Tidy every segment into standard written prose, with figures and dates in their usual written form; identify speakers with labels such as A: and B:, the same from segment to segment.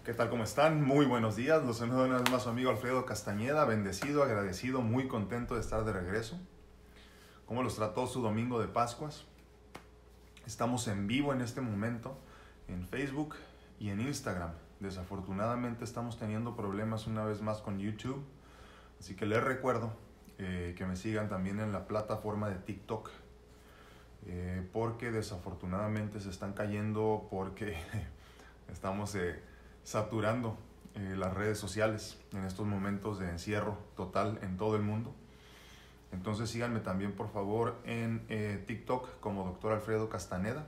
A: ¿Qué tal? ¿Cómo están? Muy buenos días. Los saludo una vez más su amigo Alfredo Castañeda. Bendecido, agradecido, muy contento de estar de regreso. ¿Cómo los trató su domingo de Pascuas? Estamos en vivo en este momento en Facebook y en Instagram. Desafortunadamente estamos teniendo problemas una vez más con YouTube. Así que les recuerdo que me sigan también en la plataforma de TikTok. Porque desafortunadamente se están cayendo porque estamos saturando las redes sociales en estos momentos de encierro total en todo el mundo. Entonces síganme también por favor en TikTok como Dr. Alfredo Castaneda,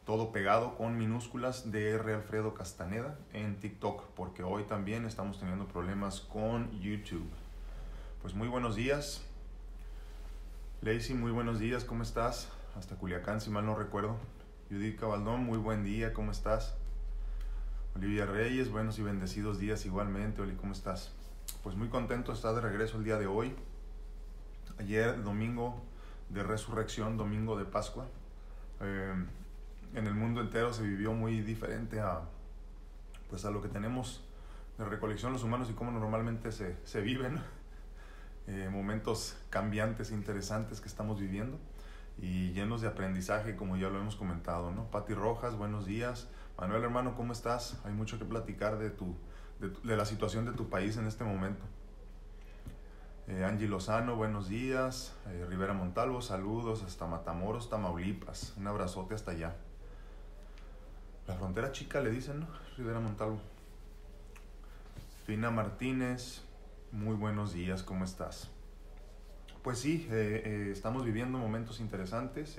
A: todo pegado con minúsculas, Dr. Alfredo Castaneda en TikTok, porque hoy también estamos teniendo problemas con YouTube. Pues muy buenos días, Lacey, muy buenos días, ¿cómo estás? Hasta Culiacán, si mal no recuerdo. Judith Cabaldón, muy buen día, ¿cómo estás? Olivia Reyes, buenos y bendecidos días igualmente. Oli, ¿cómo estás? Pues muy contento de estar de regreso el día de hoy. Ayer, domingo de resurrección, domingo de Pascua. En el mundo entero se vivió muy diferente a lo que tenemos de recolección los humanos y cómo normalmente se viven. Momentos cambiantes, interesantes que estamos viviendo y llenos de aprendizaje, como ya lo hemos comentado, ¿no? Pati Rojas, buenos días. Manuel, hermano, ¿cómo estás? Hay mucho que platicar de la situación de tu país en este momento. Angie Lozano, buenos días. Rivera Montalvo, saludos hasta Matamoros, Tamaulipas. Un abrazote hasta allá. La frontera chica le dicen, ¿no? Rivera Montalvo. Fina Martínez, muy buenos días, ¿cómo estás? Pues sí, estamos viviendo momentos interesantes.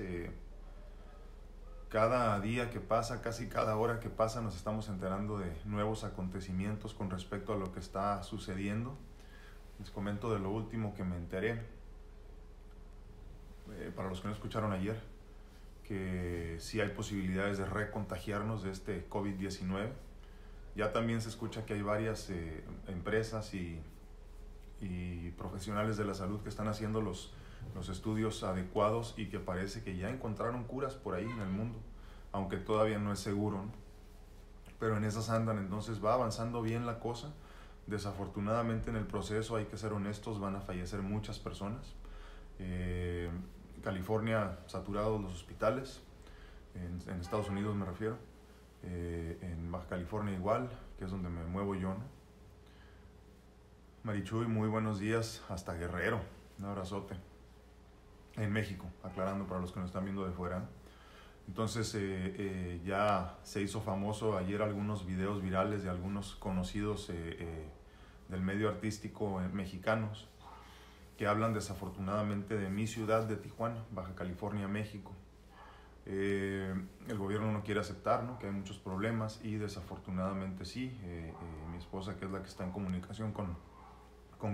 A: Cada día que pasa, casi cada hora que pasa, nos estamos enterando de nuevos acontecimientos con respecto a lo que está sucediendo. Les comento de lo último que me enteré, para los que no escucharon ayer, que sí hay posibilidades de recontagiarnos de este COVID-19. Ya también se escucha que hay varias empresas y profesionales de la salud que están haciendo los estudios adecuados y que parece que ya encontraron curas por ahí en el mundo, aunque todavía no es seguro, ¿no? Pero en esas andan, entonces va avanzando bien la cosa. Desafortunadamente en el proceso, hay que ser honestos, van a fallecer muchas personas. California, saturados los hospitales, en Estados Unidos me refiero, en Baja California igual, que es donde me muevo yo, ¿no? Marichuy, muy buenos días hasta Guerrero, un abrazote. En México, aclarando para los que nos están viendo de fuera, ¿no? Entonces ya se hizo famoso ayer algunos videos virales de algunos conocidos del medio artístico mexicanos que hablan desafortunadamente de mi ciudad de Tijuana, Baja California, México. El gobierno no quiere aceptar, ¿no?, que hay muchos problemas y desafortunadamente sí. Mi esposa, que es la que está en comunicación con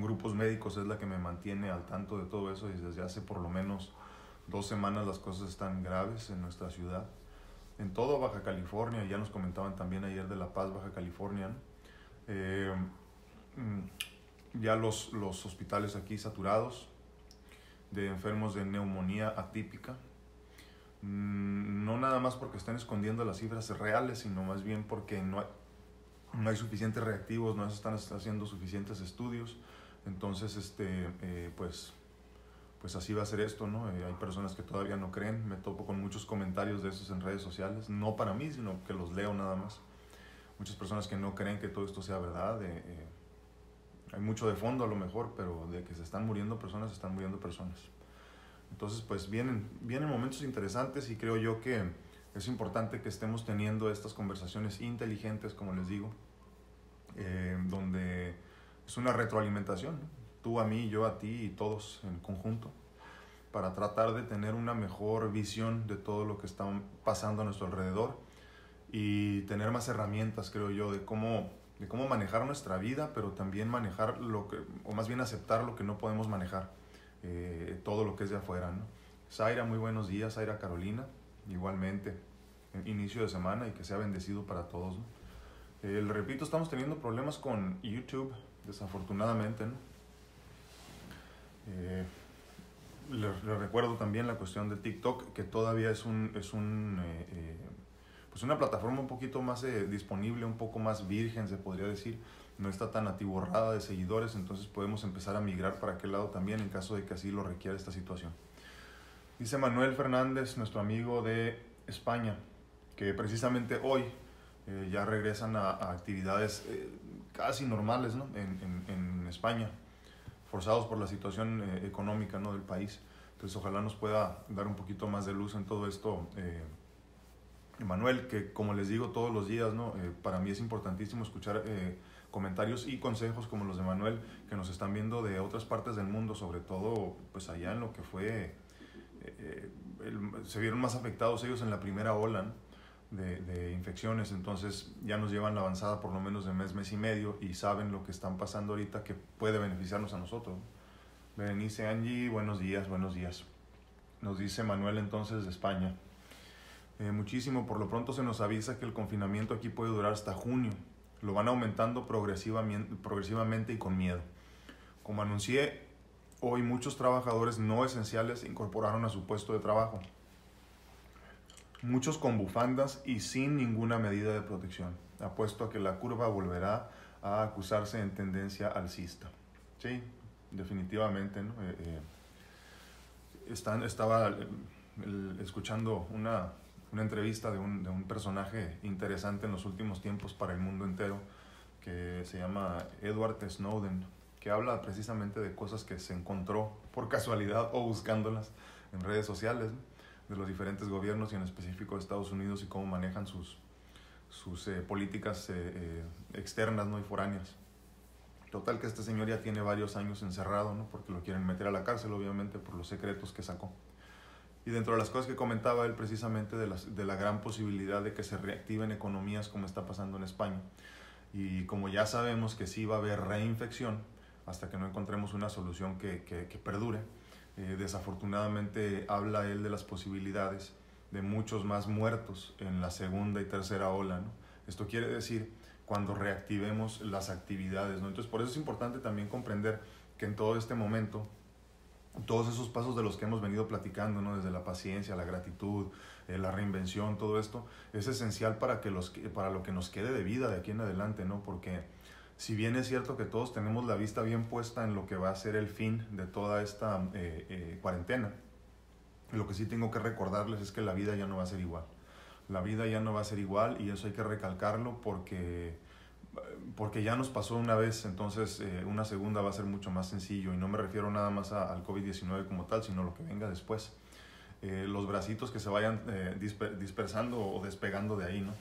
A: grupos médicos, es la que me mantiene al tanto de todo eso, y desde hace por lo menos 2 semanas las cosas están graves en nuestra ciudad, en todo Baja California. Ya nos comentaban también ayer de La Paz, Baja California, ¿no? Ya los hospitales aquí saturados de enfermos de neumonía atípica, no nada más porque están escondiendo las cifras reales, sino más bien porque no hay suficientes reactivos, no se están haciendo suficientes estudios. Entonces pues así va a ser esto, ¿no? Hay personas que todavía no creen. Me topo con muchos comentarios de esos en redes sociales, no para mí, sino que los leo nada más. Muchas personas que no creen que todo esto sea verdad. Hay mucho de fondo a lo mejor, pero de que se están muriendo personas, se están muriendo personas. Entonces pues vienen momentos interesantes, y creo yo que es importante que estemos teniendo estas conversaciones inteligentes, como les digo, donde es una retroalimentación, ¿no? Tú a mí, yo a ti y todos en conjunto, para tratar de tener una mejor visión de todo lo que está pasando a nuestro alrededor y tener más herramientas, creo yo, de cómo manejar nuestra vida, pero también manejar o más bien aceptar lo que no podemos manejar, todo lo que es de afuera, ¿no? Zaira, muy buenos días. Zaira Carolina, igualmente, inicio de semana y que sea bendecido para todos, ¿no? Repito, estamos teniendo problemas con YouTube, desafortunadamente, ¿no? Les recuerdo también la cuestión de TikTok, que todavía es un pues una plataforma un poquito más disponible, un poco más virgen, se podría decir. No está tan atiborrada de seguidores, entonces podemos empezar a migrar para aquel lado también en caso de que así lo requiera esta situación. Dice Manuel Fernández, nuestro amigo de España, que precisamente hoy ya regresan a actividades casi normales, ¿no? en España, forzados por la situación económica, ¿no? del país. Entonces ojalá nos pueda dar un poquito más de luz en todo esto, Manuel, que como les digo todos los días, ¿no? Para mí es importantísimo escuchar comentarios y consejos como los de Manuel, que nos están viendo de otras partes del mundo, sobre todo pues allá en lo que fue, se vieron más afectados ellos en la primera ola, ¿no? de infecciones. Entonces ya nos llevan la avanzada por lo menos de mes y medio, y saben lo que están pasando ahorita que puede beneficiarnos a nosotros. Berenice Angie, buenos días, buenos días. Nos dice Manuel entonces de España. Muchísimo, por lo pronto se nos avisa que el confinamiento aquí puede durar hasta junio. Lo van aumentando progresivamente y con miedo. Como anuncié, hoy muchos trabajadores no esenciales se incorporaron a su puesto de trabajo. Muchos con bufandas y sin ninguna medida de protección. Apuesto a que la curva volverá a acusarse en tendencia alcista. Sí, definitivamente, ¿no? Estaba escuchando una entrevista de un personaje interesante en los últimos tiempos para el mundo entero, que se llama Edward Snowden, que habla precisamente de cosas que se encontró por casualidad o buscándolas en redes sociales, ¿no? De los diferentes gobiernos y en específico de Estados Unidos y cómo manejan sus políticas externas, ¿no? y foráneas. Total que este señor ya tiene varios años encerrado, ¿no? porque lo quieren meter a la cárcel, obviamente, por los secretos que sacó. Y dentro de las cosas que comentaba él precisamente de la gran posibilidad de que se reactiven economías como está pasando en España. Y como ya sabemos que sí va a haber reinfección hasta que no encontremos una solución que perdure, desafortunadamente habla él de las posibilidades de muchos más muertos en la segunda y tercera ola, ¿no? Esto quiere decir cuando reactivemos las actividades, ¿no? Entonces por eso es importante también comprender que en todo este momento todos esos pasos de los que hemos venido platicando, ¿no? Desde la paciencia, la gratitud, la reinvención, todo esto es esencial para lo que nos quede de vida de aquí en adelante, ¿no? Porque si bien es cierto que todos tenemos la vista bien puesta en lo que va a ser el fin de toda esta cuarentena, lo que sí tengo que recordarles es que la vida ya no va a ser igual. La vida ya no va a ser igual, y eso hay que recalcarlo porque ya nos pasó una vez, entonces una segunda va a ser mucho más sencillo, y no me refiero nada más al COVID-19 como tal, sino lo que venga después. Los bracitos que se vayan dispersando o despegando de ahí, ¿no?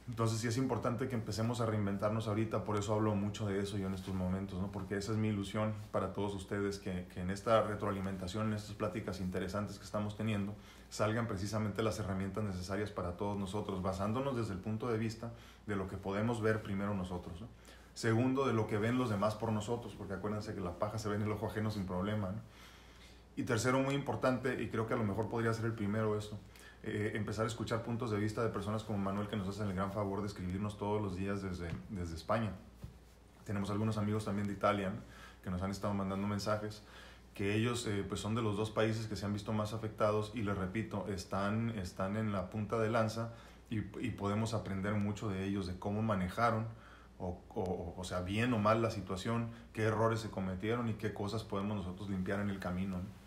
A: Entonces sí es importante que empecemos a reinventarnos ahorita, por eso hablo mucho de eso yo en estos momentos, ¿no? Porque esa es mi ilusión para todos ustedes, que en esta retroalimentación, en estas pláticas interesantes que estamos teniendo, salgan precisamente las herramientas necesarias para todos nosotros, basándonos desde el punto de vista de lo que podemos ver primero nosotros, ¿no? Segundo, de lo que ven los demás por nosotros, porque acuérdense que la paja se ve en el ojo ajeno sin problema, ¿no? Y tercero, muy importante, y creo que a lo mejor podría ser el primero esto, empezar a escuchar puntos de vista de personas como Manuel, que nos hacen el gran favor de escribirnos todos los días desde España. Tenemos algunos amigos también de Italia, ¿no? que nos han estado mandando mensajes, que ellos pues son de los dos países que se han visto más afectados, y les repito, están en la punta de lanza, y podemos aprender mucho de ellos, de cómo manejaron, o sea, bien o mal la situación, qué errores se cometieron y qué cosas podemos nosotros limpiar en el camino, ¿no?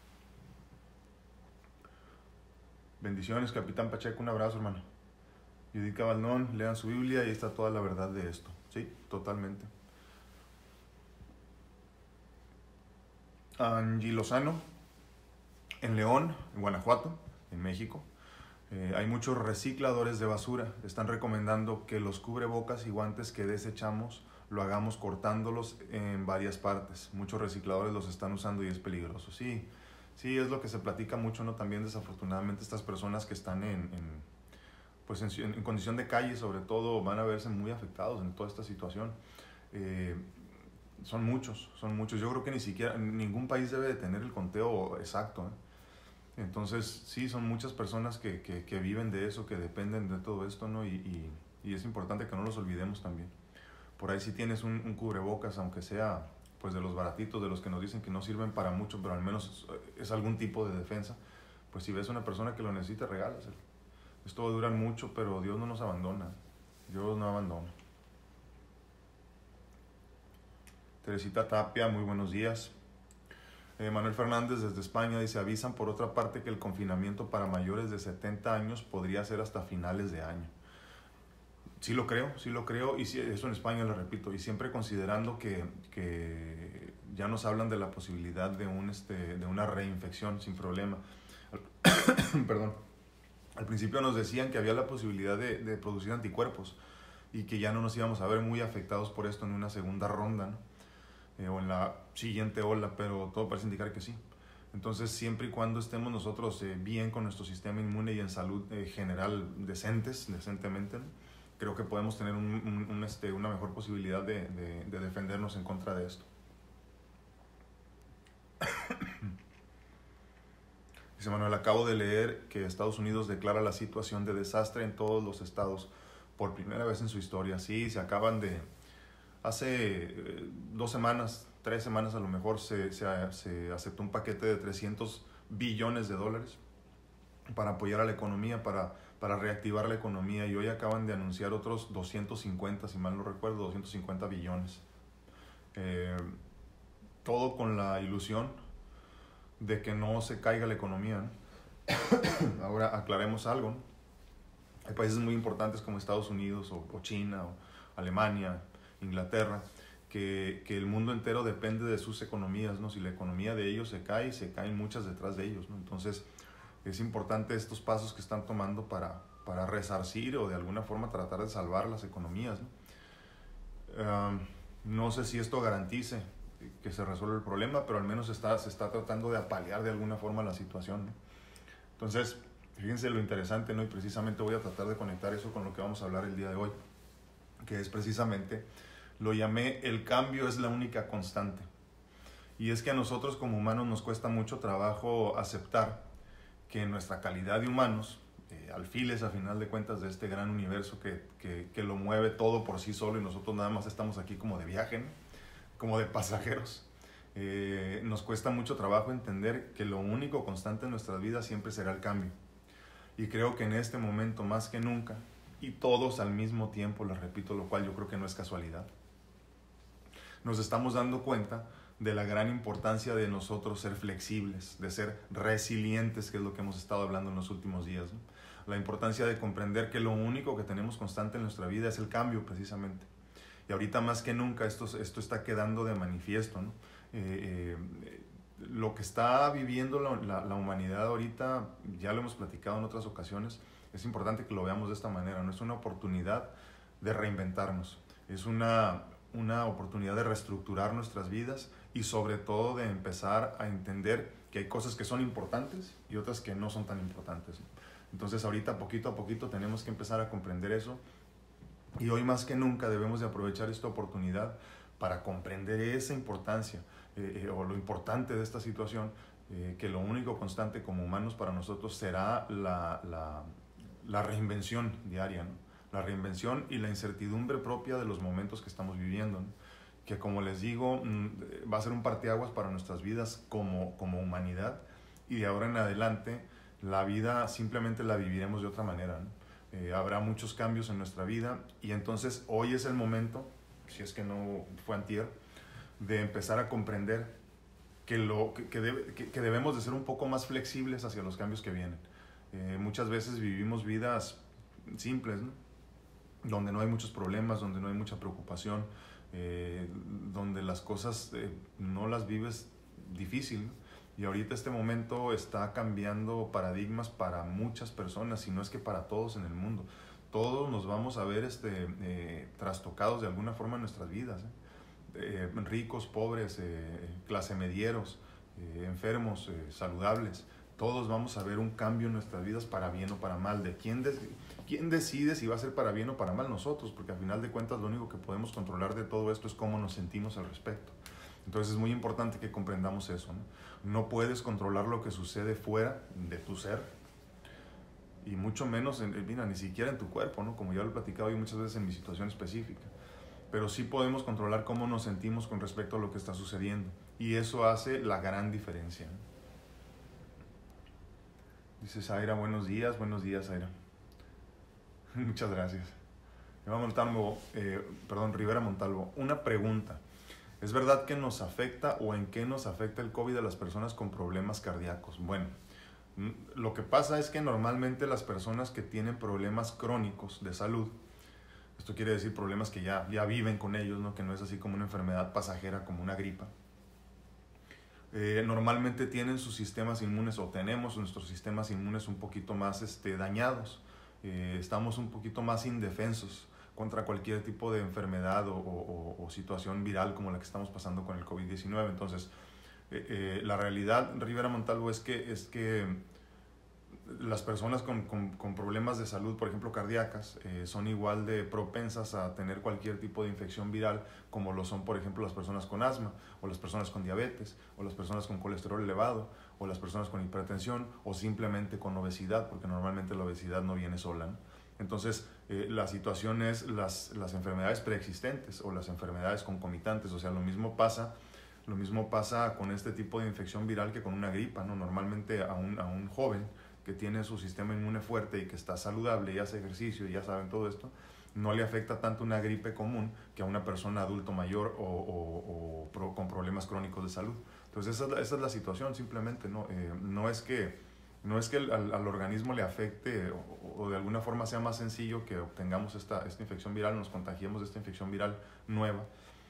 A: Bendiciones, Capitán Pacheco, un abrazo, hermano. Judith Cabaldón, lean su Biblia y ahí está toda la verdad de esto. Sí, totalmente. Angie Lozano, en León, en Guanajuato, en México, hay muchos recicladores de basura. Están recomendando que los cubrebocas y guantes que desechamos lo hagamos cortándolos en varias partes. Muchos recicladores los están usando y es peligroso. Sí, es lo que se platica mucho, ¿no? También desafortunadamente estas personas que están en condición de calle, sobre todo, van a verse muy afectados en toda esta situación. Son muchos. Yo creo que ni siquiera ningún país debe de tener el conteo exacto, ¿eh? Entonces, sí, son muchas personas que viven de eso, que dependen de todo esto, ¿no? Y es importante que no los olvidemos también. Por ahí si tienes un cubrebocas, aunque sea pues de los baratitos, de los que nos dicen que no sirven para mucho, pero al menos es algún tipo de defensa, pues si ves a una persona que lo necesita, regálaselo. Esto va a durar mucho, pero Dios no nos abandona. Dios no abandona. Teresita Tapia, muy buenos días. Manuel Fernández desde España dice, avisan por otra parte que el confinamiento para mayores de 70 años podría ser hasta finales de año. Sí lo creo, y sí, eso en España lo repito, y siempre considerando que ya nos hablan de la posibilidad de una reinfección sin problema. Perdón. Al principio nos decían que había la posibilidad de producir anticuerpos y que ya no nos íbamos a ver muy afectados por esto en una segunda ronda, ¿no? O en la siguiente ola, pero todo parece indicar que sí. Entonces, siempre y cuando estemos nosotros bien con nuestro sistema inmune y en salud general decentemente, ¿no? Creo que podemos tener una mejor posibilidad de defendernos en contra de esto. Dice Manuel, acabo de leer que Estados Unidos declara la situación de desastre en todos los estados por primera vez en su historia. Sí, se acaban de... Hace 2 semanas, 3 semanas a lo mejor, se aceptó un paquete de $300 billones para apoyar a la economía, para reactivar la economía, y hoy acaban de anunciar otros 250, si mal no recuerdo, 250 billones. Todo con la ilusión de que no se caiga la economía, ¿no? Ahora aclaremos algo, ¿no? Hay países muy importantes como Estados Unidos o China o Alemania, Inglaterra, que el mundo entero depende de sus economías, ¿no? Si la economía de ellos se caen muchas detrás de ellos, ¿no? Entonces es importante estos pasos que están tomando para resarcir o de alguna forma tratar de salvar las economías, ¿no? No sé si esto garantice que se resuelva el problema, pero al menos se está tratando de apalear de alguna forma la situación, ¿no? Entonces, fíjense lo interesante, ¿no? Y precisamente voy a tratar de conectar eso con lo que vamos a hablar el día de hoy, que es precisamente, lo llamé, el cambio es la única constante. Y es que a nosotros como humanos nos cuesta mucho trabajo aceptar que nuestra calidad de humanos, alfiles a final de cuentas de este gran universo que lo mueve todo por sí solo y nosotros nada más estamos aquí como de viaje, ¿no? Como de pasajeros, nos cuesta mucho trabajo entender que lo único constante en nuestras vidas siempre será el cambio. Y creo que en este momento más que nunca, y todos al mismo tiempo, les repito, lo cual yo creo que no es casualidad, nos estamos dando cuenta de la gran importancia de nosotros ser flexibles, de ser resilientes, que es lo que hemos estado hablando en los últimos días, ¿no? La importancia de comprender que lo único que tenemos constante en nuestra vida es el cambio, precisamente. Y ahorita más que nunca esto está quedando de manifiesto, ¿no? Lo que está viviendo la humanidad ahorita, ya lo hemos platicado en otras ocasiones, es importante que lo veamos de esta manera, ¿no? Es una oportunidad de reinventarnos, es una oportunidad de reestructurar nuestras vidas y sobre todo de empezar a entender que hay cosas que son importantes y otras que no son tan importantes, ¿no? Entonces ahorita poquito a poquito tenemos que empezar a comprender eso. Y hoy más que nunca debemos de aprovechar esta oportunidad para comprender esa importancia o lo importante de esta situación, que lo único constante como humanos para nosotros será la reinvención diaria, ¿no? La reinvención y la incertidumbre propia de los momentos que estamos viviendo, ¿no? Que como les digo, va a ser un parteaguas para nuestras vidas como humanidad, y de ahora en adelante la vida simplemente la viviremos de otra manera, ¿no? Habrá muchos cambios en nuestra vida y entonces hoy es el momento, si es que no fue antier, de empezar a comprender que debemos de ser un poco más flexibles hacia los cambios que vienen. Muchas veces vivimos vidas simples, ¿no? Donde no hay muchos problemas, donde no hay mucha preocupación, donde las cosas no las vives difícil, ¿no? Y ahorita este momento está cambiando paradigmas para muchas personas, si no es que para todos en el mundo. Todos nos vamos a ver trastocados de alguna forma en nuestras vidas, ricos, pobres, clase medieros, enfermos, saludables. Todos vamos a ver un cambio en nuestras vidas para bien o para mal. ¿Quién decide si va a ser para bien o para mal? Nosotros, porque al final de cuentas lo único que podemos controlar de todo esto es cómo nos sentimos al respecto. Entonces es muy importante que comprendamos eso, ¿no? No puedes controlar lo que sucede fuera de tu ser, y mucho menos, ni siquiera en tu cuerpo, ¿no? Como ya lo he platicado yo muchas veces en mi situación específica. Pero sí podemos controlar cómo nos sentimos con respecto a lo que está sucediendo. Y eso hace la gran diferencia, ¿no? Dice Zaira, buenos días, Zaira. Muchas gracias. Rivera Montalvo, una pregunta. ¿Es verdad que nos afecta o en qué nos afecta el COVID a las personas con problemas cardíacos? Bueno, lo que pasa es que normalmente las personas que tienen problemas crónicos de salud, esto quiere decir problemas que ya viven con ellos, ¿no? Que no es así como una enfermedad pasajera, como una gripa, normalmente tienen sus sistemas inmunes, o tenemos nuestros sistemas inmunes un poquito más dañados. Estamos un poquito más indefensos contra cualquier tipo de enfermedad o situación viral como la que estamos pasando con el COVID-19. Entonces, la realidad, Rivera Montalvo, es que las personas con problemas de salud, por ejemplo cardíacas, son igual de propensas a tener cualquier tipo de infección viral como lo son, por ejemplo, las personas con asma, o las personas con diabetes, o las personas con colesterol elevado, o las personas con hipertensión, o simplemente con obesidad, porque normalmente la obesidad no viene sola, ¿no? Entonces, la situación es las enfermedades preexistentes o las enfermedades concomitantes. O sea, lo mismo pasa con este tipo de infección viral que con una gripa, ¿no? Normalmente a un joven que tiene su sistema inmune fuerte y que está saludable y hace ejercicio y ya saben todo esto, no le afecta tanto una gripe común que a una persona adulto mayor o con problemas crónicos de salud. Entonces esa es la situación simplemente, ¿no? No es que al organismo le afecte o de alguna forma sea más sencillo que obtengamos esta infección viral, nos contagiemos de esta infección viral nueva.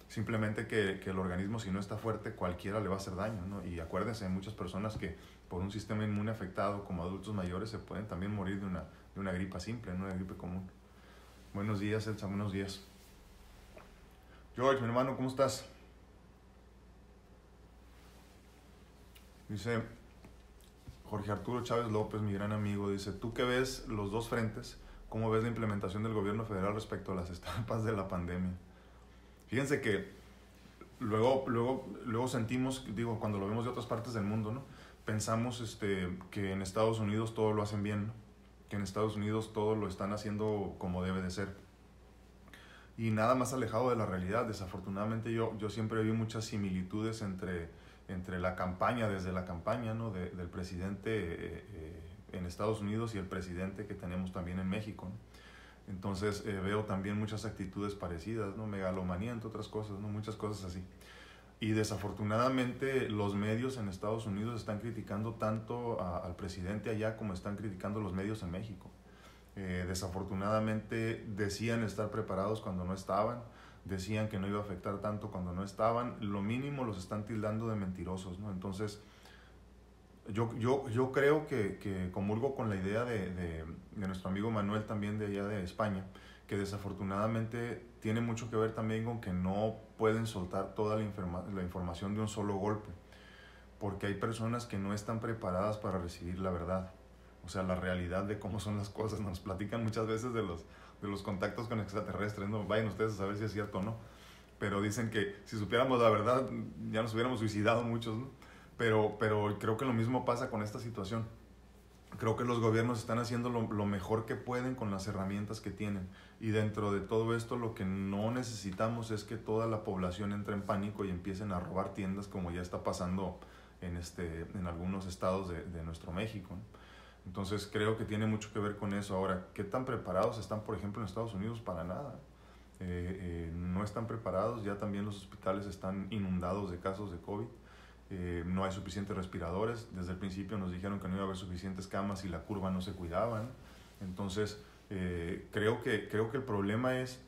A: Simplemente que el organismo, si no está fuerte, cualquiera le va a hacer daño, ¿no? Y acuérdense, hay muchas personas que por un sistema inmune afectado, como adultos mayores, se pueden también morir de una gripa simple, no una gripe común. Buenos días, Elsa, buenos días. George, mi hermano, ¿cómo estás? Dice Jorge Arturo Chávez López, mi gran amigo, dice, tú que ves los dos frentes, ¿cómo ves la implementación del gobierno federal respecto a las estampas de la pandemia? Fíjense que luego sentimos, digo, cuando lo vemos de otras partes del mundo, ¿no? Pensamos que en Estados Unidos todo lo hacen bien, ¿no? Que en Estados Unidos todo lo están haciendo como debe de ser. Y nada más alejado de la realidad. Desafortunadamente yo siempre vi muchas similitudes entre la campaña, desde la campaña, ¿no? del presidente en Estados Unidos y el presidente que tenemos también en México, ¿no? Entonces veo también muchas actitudes parecidas, ¿no? Megalomanía, entre otras cosas, ¿no? Muchas cosas así. Y desafortunadamente los medios en Estados Unidos están criticando tanto al presidente allá como están criticando los medios en México. Desafortunadamente decían estar preparados cuando no estaban, decían que no iba a afectar tanto cuando no estaban, lo mínimo los están tildando de mentirosos, ¿no? Entonces yo creo que comulgo con la idea de nuestro amigo Manuel también de allá de España, que desafortunadamente tiene mucho que ver también con que no pueden soltar toda la información de un solo golpe, porque hay personas que no están preparadas para recibir la verdad, o sea, la realidad de cómo son las cosas. Nos platican muchas veces de los contactos con extraterrestres, ¿no? Vayan ustedes a saber si es cierto o no, pero dicen que si supiéramos la verdad ya nos hubiéramos suicidado muchos, ¿no? Pero creo que lo mismo pasa con esta situación. Creo que los gobiernos están haciendo lo mejor que pueden con las herramientas que tienen. Y dentro de todo esto lo que no necesitamos es que toda la población entre en pánico y empiecen a robar tiendas como ya está pasando en algunos estados de nuestro México, ¿no? Entonces creo que tiene mucho que ver con eso. Ahora, ¿qué tan preparados están, por ejemplo, en Estados Unidos? Para nada. No están preparados. Ya también los hospitales están inundados de casos de COVID. No hay suficientes respiradores. Desde el principio nos dijeron que no iba a haber suficientes camas y la curva no se cuidaba, ¿no? Entonces creo que el problema es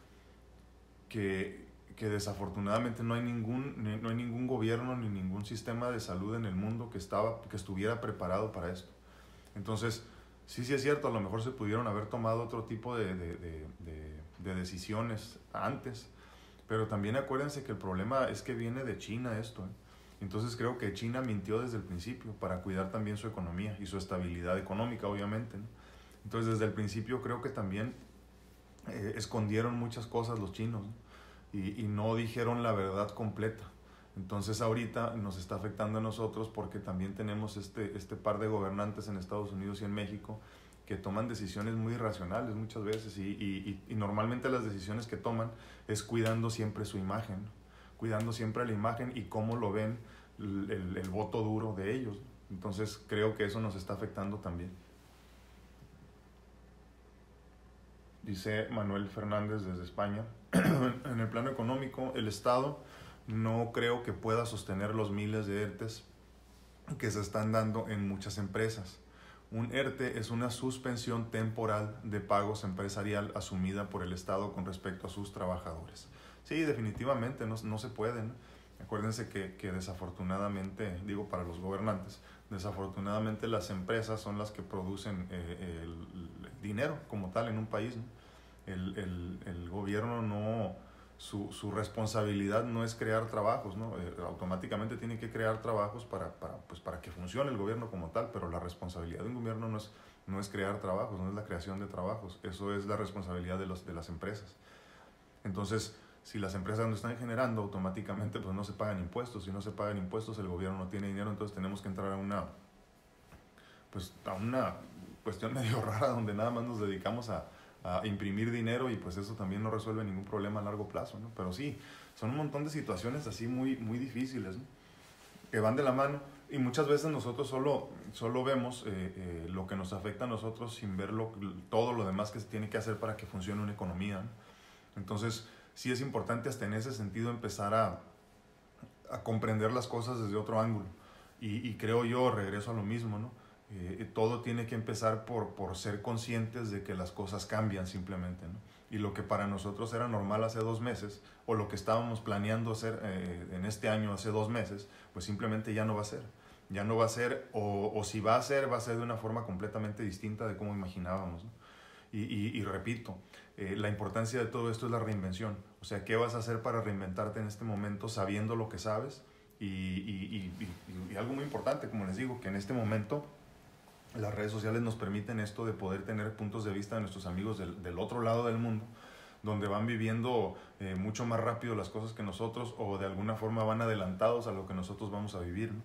A: que desafortunadamente no hay ningún gobierno ni ningún sistema de salud en el mundo que estuviera preparado para esto. Entonces sí es cierto, a lo mejor se pudieron haber tomado otro tipo de decisiones antes, pero también acuérdense que el problema es que viene de China esto, ¿eh? Entonces creo que China mintió desde el principio para cuidar también su economía y su estabilidad económica, obviamente, ¿no? Entonces desde el principio creo que también escondieron muchas cosas los chinos, ¿no? Y no dijeron la verdad completa. Entonces ahorita nos está afectando a nosotros porque también tenemos este par de gobernantes en Estados Unidos y en México que toman decisiones muy irracionales muchas veces y normalmente las decisiones que toman es cuidando siempre su imagen, cuidando siempre la imagen y cómo lo ven el voto duro de ellos. Entonces creo que eso nos está afectando también. Dice Manuel Fernández desde España. En el plano económico, el Estado no creo que pueda sostener los miles de ERTES que se están dando en muchas empresas. Un ERTE es una suspensión temporal de pagos empresarial asumida por el Estado con respecto a sus trabajadores. Sí, definitivamente no se pueden. Acuérdense que desafortunadamente, digo para los gobernantes, desafortunadamente las empresas son las que producen el dinero como tal en un país, ¿no? El gobierno no, su responsabilidad no es crear trabajos, ¿no? Automáticamente tiene que crear trabajos para que funcione el gobierno como tal, pero la responsabilidad de un gobierno no es crear trabajos, no es la creación de trabajos, eso es la responsabilidad de las empresas. Entonces, si las empresas no están generando, automáticamente pues no se pagan impuestos. Si no se pagan impuestos, el gobierno no tiene dinero, entonces tenemos que entrar a una cuestión medio rara donde nada más nos dedicamos a imprimir dinero y pues eso también no resuelve ningún problema a largo plazo, ¿no? Pero sí, son un montón de situaciones así muy, muy difíciles, ¿no? Que van de la mano y muchas veces nosotros solo vemos lo que nos afecta a nosotros sin ver todo lo demás que se tiene que hacer para que funcione una economía, ¿no? Entonces, sí es importante hasta en ese sentido empezar a comprender las cosas desde otro ángulo. Y creo yo, regreso a lo mismo, ¿no? Todo tiene que empezar por ser conscientes de que las cosas cambian simplemente, ¿no? Y lo que para nosotros era normal hace 2 meses, o lo que estábamos planeando hacer en este año hace 2 meses, pues simplemente ya no va a ser. Ya no va a ser, o si va a ser de una forma completamente distinta de cómo imaginábamos, ¿no? Y repito, la importancia de todo esto es la reinvención. O sea, ¿qué vas a hacer para reinventarte en este momento sabiendo lo que sabes? Y algo muy importante, como les digo, que en este momento las redes sociales nos permiten esto de poder tener puntos de vista de nuestros amigos del otro lado del mundo, donde van viviendo mucho más rápido las cosas que nosotros, o de alguna forma van adelantados a lo que nosotros vamos a vivir, ¿no?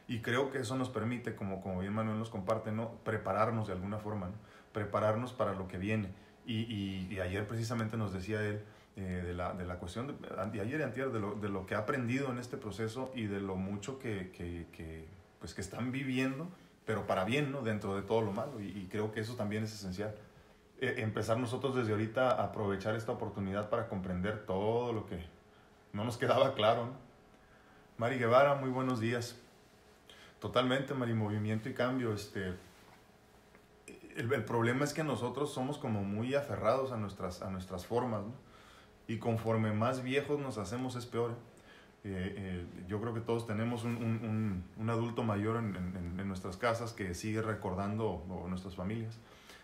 A: Y creo que eso nos permite, como bien Manuel nos comparte, ¿no? Prepararnos de alguna forma, ¿no? Prepararnos para lo que viene. Y ayer precisamente nos decía él de la cuestión, de ayer y antier, de lo que ha aprendido en este proceso y de lo mucho que están viviendo, pero para bien, ¿no? Dentro de todo lo malo. Y creo que eso también es esencial. Empezar nosotros desde ahorita a aprovechar esta oportunidad para comprender todo lo que no nos quedaba claro, ¿no? Mari Guevara, muy buenos días. Totalmente, Mari, movimiento y cambio. El problema es que nosotros somos como muy aferrados a nuestras formas, ¿no? Y conforme más viejos nos hacemos es peor. Yo creo que todos tenemos un adulto mayor en nuestras casas que sigue recordando, o nuestras familias,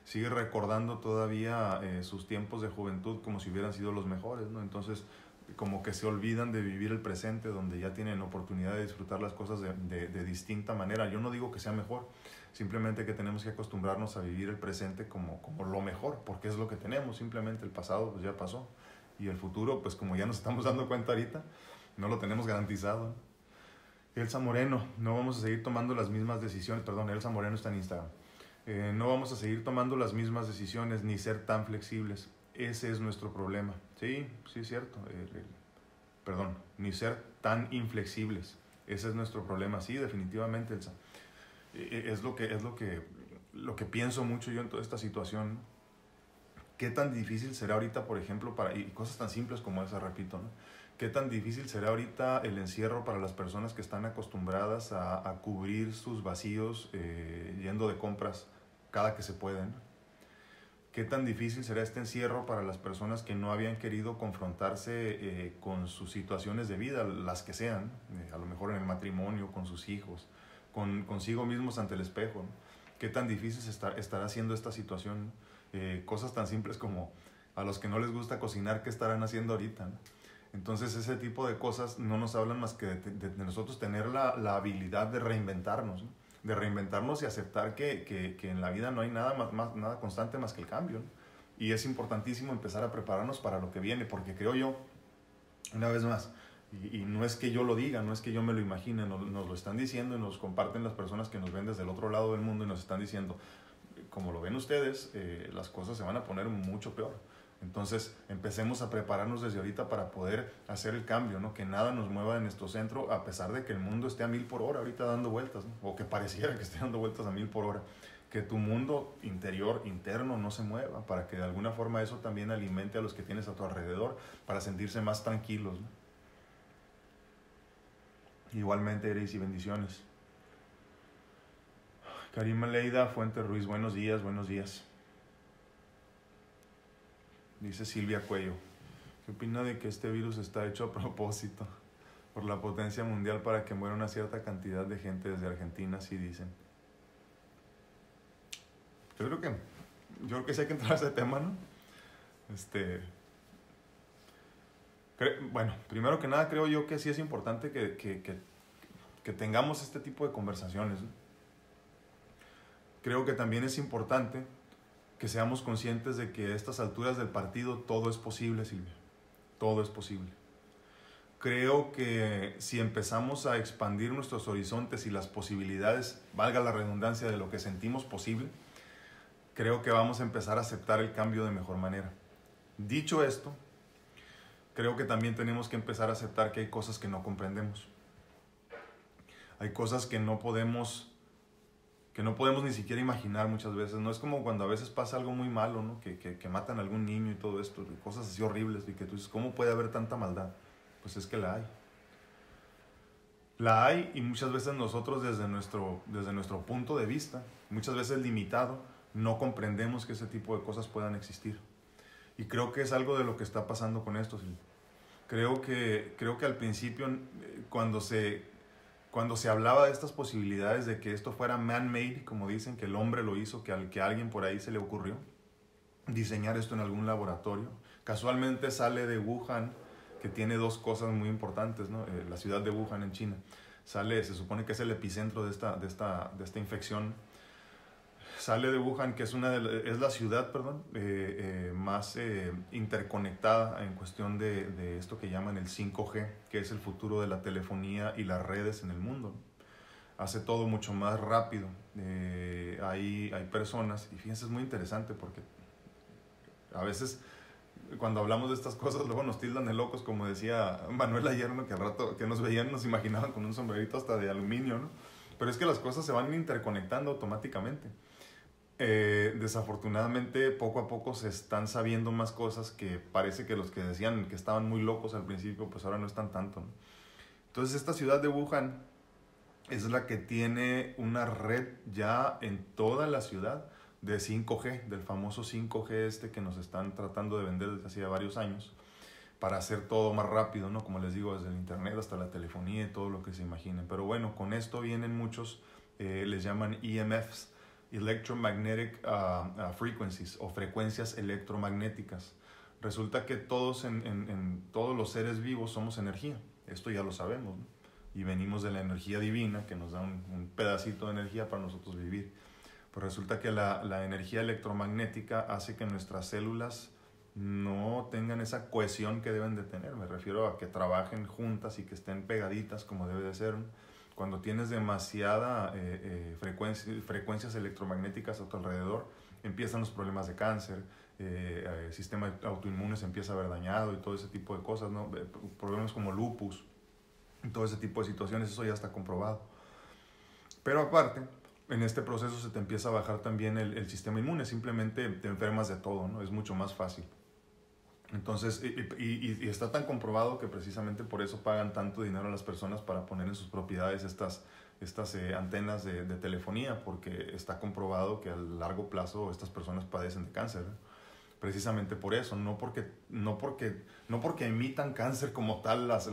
A: sigue recordando todavía sus tiempos de juventud como si hubieran sido los mejores, ¿no? Entonces, como que se olvidan de vivir el presente, donde ya tienen oportunidad de disfrutar las cosas de distinta manera. Yo no digo que sea mejor, simplemente que tenemos que acostumbrarnos a vivir el presente como lo mejor, porque es lo que tenemos. Simplemente el pasado pues ya pasó, y el futuro, pues como ya nos estamos dando cuenta ahorita, no lo tenemos garantizado, ¿no? Elsa Moreno, no vamos a seguir tomando las mismas decisiones. Perdón, Elsa Moreno está en Instagram. No vamos a seguir tomando las mismas decisiones ni ser tan flexibles. Ese es nuestro problema. Sí, sí es cierto. Perdón, ni ser tan inflexibles. Ese es nuestro problema. Sí, definitivamente, Elsa. Es lo que pienso mucho yo en toda esta situación. ¿Qué tan difícil será ahorita, por ejemplo, y cosas tan simples como esa, repito, ¿no? ¿Qué tan difícil será ahorita el encierro para las personas que están acostumbradas a cubrir sus vacíos yendo de compras cada que se pueden? ¿Qué tan difícil será este encierro para las personas que no habían querido confrontarse con sus situaciones de vida, las que sean, a lo mejor en el matrimonio, con sus hijos, consigo mismos ante el espejo, ¿no? ¿Qué tan difícil estará haciendo esta situación? Cosas tan simples como a los que no les gusta cocinar, ¿qué estarán haciendo ahorita, ¿no? Entonces ese tipo de cosas no nos hablan más que de nosotros tener la habilidad de reinventarnos, ¿no? De reinventarnos y aceptar que en la vida no hay nada constante más que el cambio, ¿no? Y es importantísimo empezar a prepararnos para lo que viene, porque creo yo, una vez más, y no es que yo lo diga, no es que yo me lo imagine, nos lo están diciendo y nos comparten las personas que nos ven desde el otro lado del mundo y nos están diciendo, como lo ven ustedes, las cosas se van a poner mucho peor. Entonces empecemos a prepararnos desde ahorita para poder hacer el cambio, ¿no? Que nada nos mueva de nuestro centro, a pesar de que el mundo esté a 1000 por hora ahorita dando vueltas, ¿no? O que pareciera que esté dando vueltas a 1000 por hora. que tu mundo interior, interno, no se mueva, para que de alguna forma eso también alimente a los que tienes a tu alrededor, para sentirse más tranquilos, ¿no? Igualmente, Eris, y bendiciones. Karima Leida Fuente Ruiz, buenos días, buenos días. Dice Silvia Cuello, ¿qué opina de que este virus está hecho a propósito por la potencia mundial para que muera una cierta cantidad de gente desde Argentina? Así dicen. Yo creo que sí hay que entrar a ese tema, ¿no? Bueno, primero que nada creo yo que sí es importante que tengamos este tipo de conversaciones, ¿no? Creo que también es importante que seamos conscientes de que a estas alturas del partido todo es posible, Silvia. Todo es posible. Creo que si empezamos a expandir nuestros horizontes y las posibilidades, valga la redundancia, de lo que sentimos posible, creo que vamos a empezar a aceptar el cambio de mejor manera. Dicho esto, creo que también tenemos que empezar a aceptar que hay cosas que no comprendemos. Hay cosas que no podemos ni siquiera imaginar muchas veces. No es como cuando a veces pasa algo muy malo, ¿no? Que matan a algún niño y todo esto, y cosas así horribles, y que tú dices, ¿cómo puede haber tanta maldad? Pues es que la hay. La hay, y muchas veces nosotros desde nuestro punto de vista, muchas veces limitado, no comprendemos que ese tipo de cosas puedan existir. Y creo que es algo de lo que está pasando con esto, Silvia. Creo que al principio, cuando se hablaba de estas posibilidades de que esto fuera man-made, como dicen, que el hombre lo hizo, que a alguien por ahí se le ocurrió diseñar esto en algún laboratorio. Casualmente sale de Wuhan, que tiene dos cosas muy importantes, ¿no? La ciudad de Wuhan en China. Se supone que es el epicentro de esta infección. Sale de Wuhan, que es la ciudad, más interconectada en cuestión de esto que llaman el 5G, que es el futuro de la telefonía y las redes en el mundo. Hace todo mucho más rápido. Hay personas, y fíjense, es muy interesante porque a veces cuando hablamos de estas cosas luego nos tildan de locos, como decía Manuel ayer, ¿no? Que al rato que nos veían nos imaginaban con un sombrerito hasta de aluminio, ¿no? Pero es que las cosas se van interconectando automáticamente. Desafortunadamente poco a poco se están sabiendo más cosas que parece que los que decían que estaban muy locos al principio pues ahora no están tanto, ¿no? Entonces esta ciudad de Wuhan es la que tiene una red ya en toda la ciudad de 5G, del famoso 5G que nos están tratando de vender desde hace varios años para hacer todo más rápido, ¿no? Como les digo, desde el internet hasta la telefonía y todo lo que se imaginen. Pero bueno, con esto vienen muchos, les llaman EMFs, Electromagnetic Frequencies, o frecuencias electromagnéticas. Resulta que todos todos los seres vivos somos energía, esto ya lo sabemos, ¿no? Y venimos de la energía divina que nos da un pedacito de energía para nosotros vivir. Pues resulta que la energía electromagnética hace que nuestras células no tengan esa cohesión que deben de tener. Me refiero a que trabajen juntas y que estén pegaditas como debe de ser, ¿no? Cuando tienes demasiada frecuencias electromagnéticas a tu alrededor, empiezan los problemas de cáncer, el sistema autoinmune se empieza a ver dañado y todo ese tipo de cosas, ¿no? Problemas como lupus, todo ese tipo de situaciones, eso ya está comprobado. Pero aparte, en este proceso se te empieza a bajar también el sistema inmune, simplemente te enfermas de todo, ¿no? Es mucho más fácil. Entonces, y está tan comprobado que precisamente por eso pagan tanto dinero a las personas para poner en sus propiedades estas antenas de telefonía, porque está comprobado que a largo plazo estas personas padecen de cáncer, ¿eh? Precisamente por eso, no porque emitan cáncer como tal las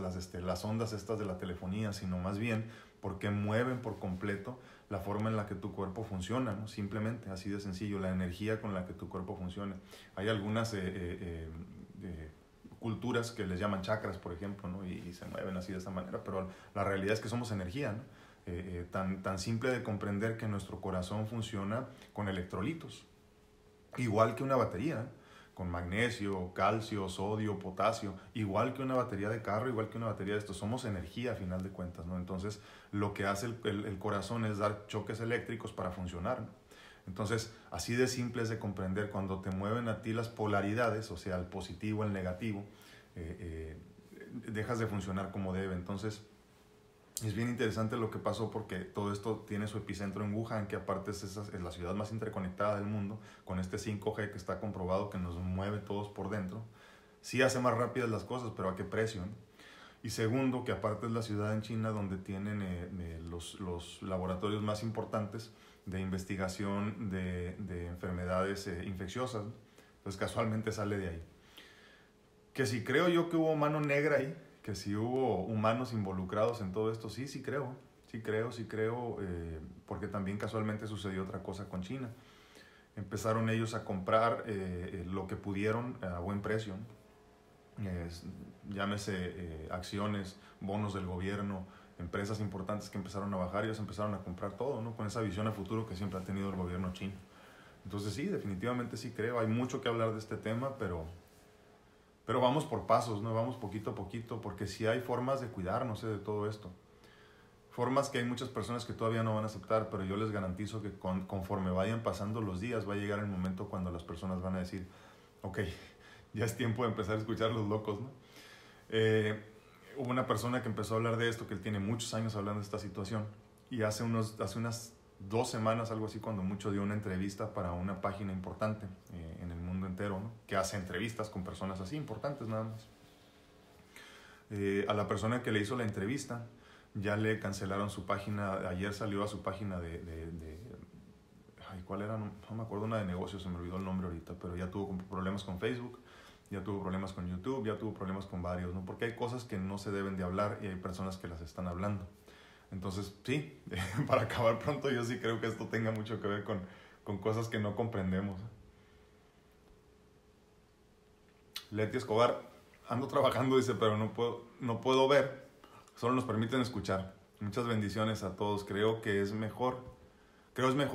A: ondas estas de la telefonía, sino más bien porque mueven por completo la forma en la que tu cuerpo funciona, ¿no? Simplemente, así de sencillo, la energía con la que tu cuerpo funciona. Hay algunas culturas que les llaman chakras, por ejemplo, ¿no? Y se mueven así de esa manera, pero la realidad es que somos energía, ¿no? Tan simple de comprender que nuestro corazón funciona con electrolitos, igual que una batería, ¿eh? Con magnesio, calcio, sodio, potasio, igual que una batería de carro, igual que una batería de esto, somos energía a final de cuentas, ¿no? Entonces, lo que hace el corazón es dar choques eléctricos para funcionar, ¿no? Entonces, así de simple es de comprender, cuando te mueven a ti las polaridades, o sea, el positivo, el negativo, dejas de funcionar como debe. Entonces, Es bien interesante lo que pasó porque todo esto tiene su epicentro en Wuhan, que aparte es la ciudad más interconectada del mundo, con este 5G que está comprobado que nos mueve todos por dentro. Sí hace más rápidas las cosas, pero ¿a qué precio, no? Y segundo, que aparte es la ciudad en China donde tienen los laboratorios más importantes de investigación de enfermedades infecciosas, ¿no? Entonces casualmente sale de ahí. Que si creo yo que hubo mano negra ahí, que si hubo humanos involucrados en todo esto, sí creo, porque también casualmente sucedió otra cosa con China. Empezaron ellos a comprar lo que pudieron a buen precio, ¿no? Llámese acciones, bonos del gobierno, empresas importantes que empezaron a bajar y ellos empezaron a comprar todo, ¿no? Con esa visión a futuro que siempre ha tenido el gobierno chino. Entonces sí, definitivamente sí creo, hay mucho que hablar de este tema, pero vamos por pasos, ¿no? Vamos poquito a poquito, porque sí hay formas de cuidarnos de todo esto. Formas que hay muchas personas que todavía no van a aceptar, pero yo les garantizo que conforme vayan pasando los días, va a llegar el momento cuando las personas van a decir, ok, ya es tiempo de empezar a escuchar los locos, ¿no? Hubo una persona que empezó a hablar de esto, que él tiene muchos años hablando de esta situación, y hace unas 2 semanas, algo así, cuando mucho, dio una entrevista para una página importante en el mundo entero, ¿no? Que hace entrevistas con personas así importantes nada más. A la persona que le hizo la entrevista ya le cancelaron su página. Ayer salió a su página ¿cuál era? No me acuerdo, una de negocios, se me olvidó el nombre ahorita, pero ya tuvo problemas con Facebook, ya tuvo problemas con YouTube, ya tuvo problemas con varios, ¿no? Porque hay cosas que no se deben de hablar y hay personas que las están hablando. Entonces, sí, para acabar pronto, yo sí creo que esto tenga mucho que ver con cosas que no comprendemos. Leti Escobar, ando trabajando, dice, pero no puedo ver, solo nos permiten escuchar. Muchas bendiciones a todos. Creo es mejor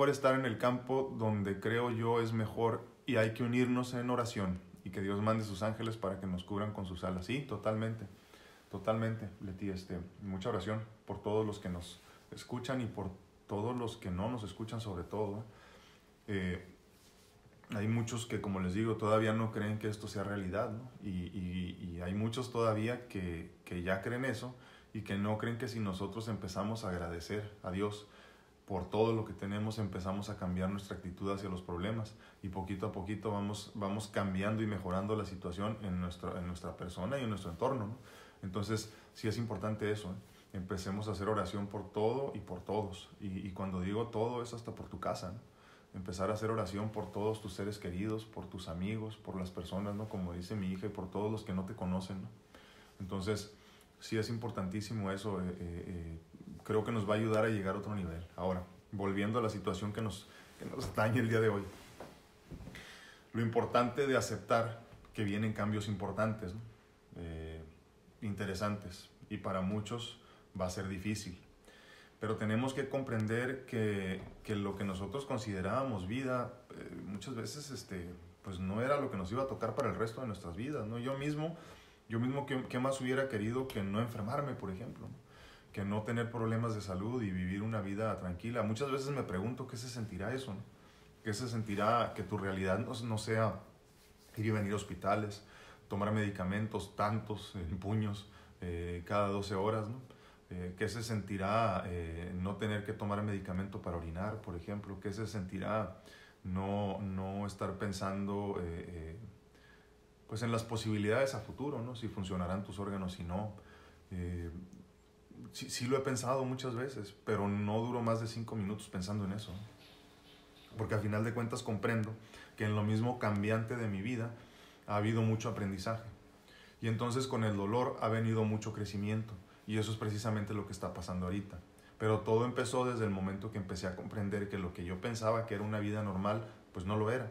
A: estar en el campo donde creo yo es mejor, y hay que unirnos en oración y que Dios mande sus ángeles para que nos cubran con sus alas. Sí, totalmente, Leti, mucha oración por todos los que nos escuchan y por todos los que no nos escuchan, sobre todo. Hay muchos que, como les digo, todavía no creen que esto sea realidad, ¿no? Y hay muchos todavía que ya creen eso y que no creen que si nosotros empezamos a agradecer a Dios por todo lo que tenemos, empezamos a cambiar nuestra actitud hacia los problemas, y poquito a poquito vamos cambiando y mejorando la situación en nuestra persona y en nuestro entorno, ¿no? Entonces sí es importante eso, ¿eh? Empecemos a hacer oración por todo y por todos, y cuando digo todo es hasta por tu casa, ¿no? Empezar a hacer oración por todos tus seres queridos, por tus amigos, por las personas, ¿no? Como dice mi hija, y por todos los que no te conocen, ¿no? Entonces sí es importantísimo eso. Creo que nos va a ayudar a llegar a otro nivel. Ahora, volviendo a la situación que nos atañe el día de hoy, lo importante de aceptar que vienen cambios importantes, ¿no? Interesantes, y para muchos va a ser difícil, pero tenemos que comprender que lo que nosotros considerábamos vida, muchas veces pues no era lo que nos iba a tocar para el resto de nuestras vidas, ¿no? Yo mismo ¿qué más hubiera querido que no enfermarme, por ejemplo, ¿no? Que no tener problemas de salud y vivir una vida tranquila. Muchas veces me pregunto qué se sentirá eso, ¿no? ¿Qué se sentirá que tu realidad no sea ir y venir a hospitales, tomar medicamentos tantos en puños cada 12 horas, ¿no? ¿Qué se sentirá no tener que tomar medicamento para orinar, por ejemplo? ¿Qué se sentirá no estar pensando pues en las posibilidades a futuro, ¿no? Si funcionarán tus órganos, si no. Sí lo he pensado muchas veces, pero no duro más de 5 minutos pensando en eso, ¿no? Porque al final de cuentas comprendo que en lo mismo cambiante de mi vida ha habido mucho aprendizaje. Y entonces con el dolor ha venido mucho crecimiento. Y eso es precisamente lo que está pasando ahorita. Pero todo empezó desde el momento que empecé a comprender que lo que yo pensaba que era una vida normal, pues no lo era.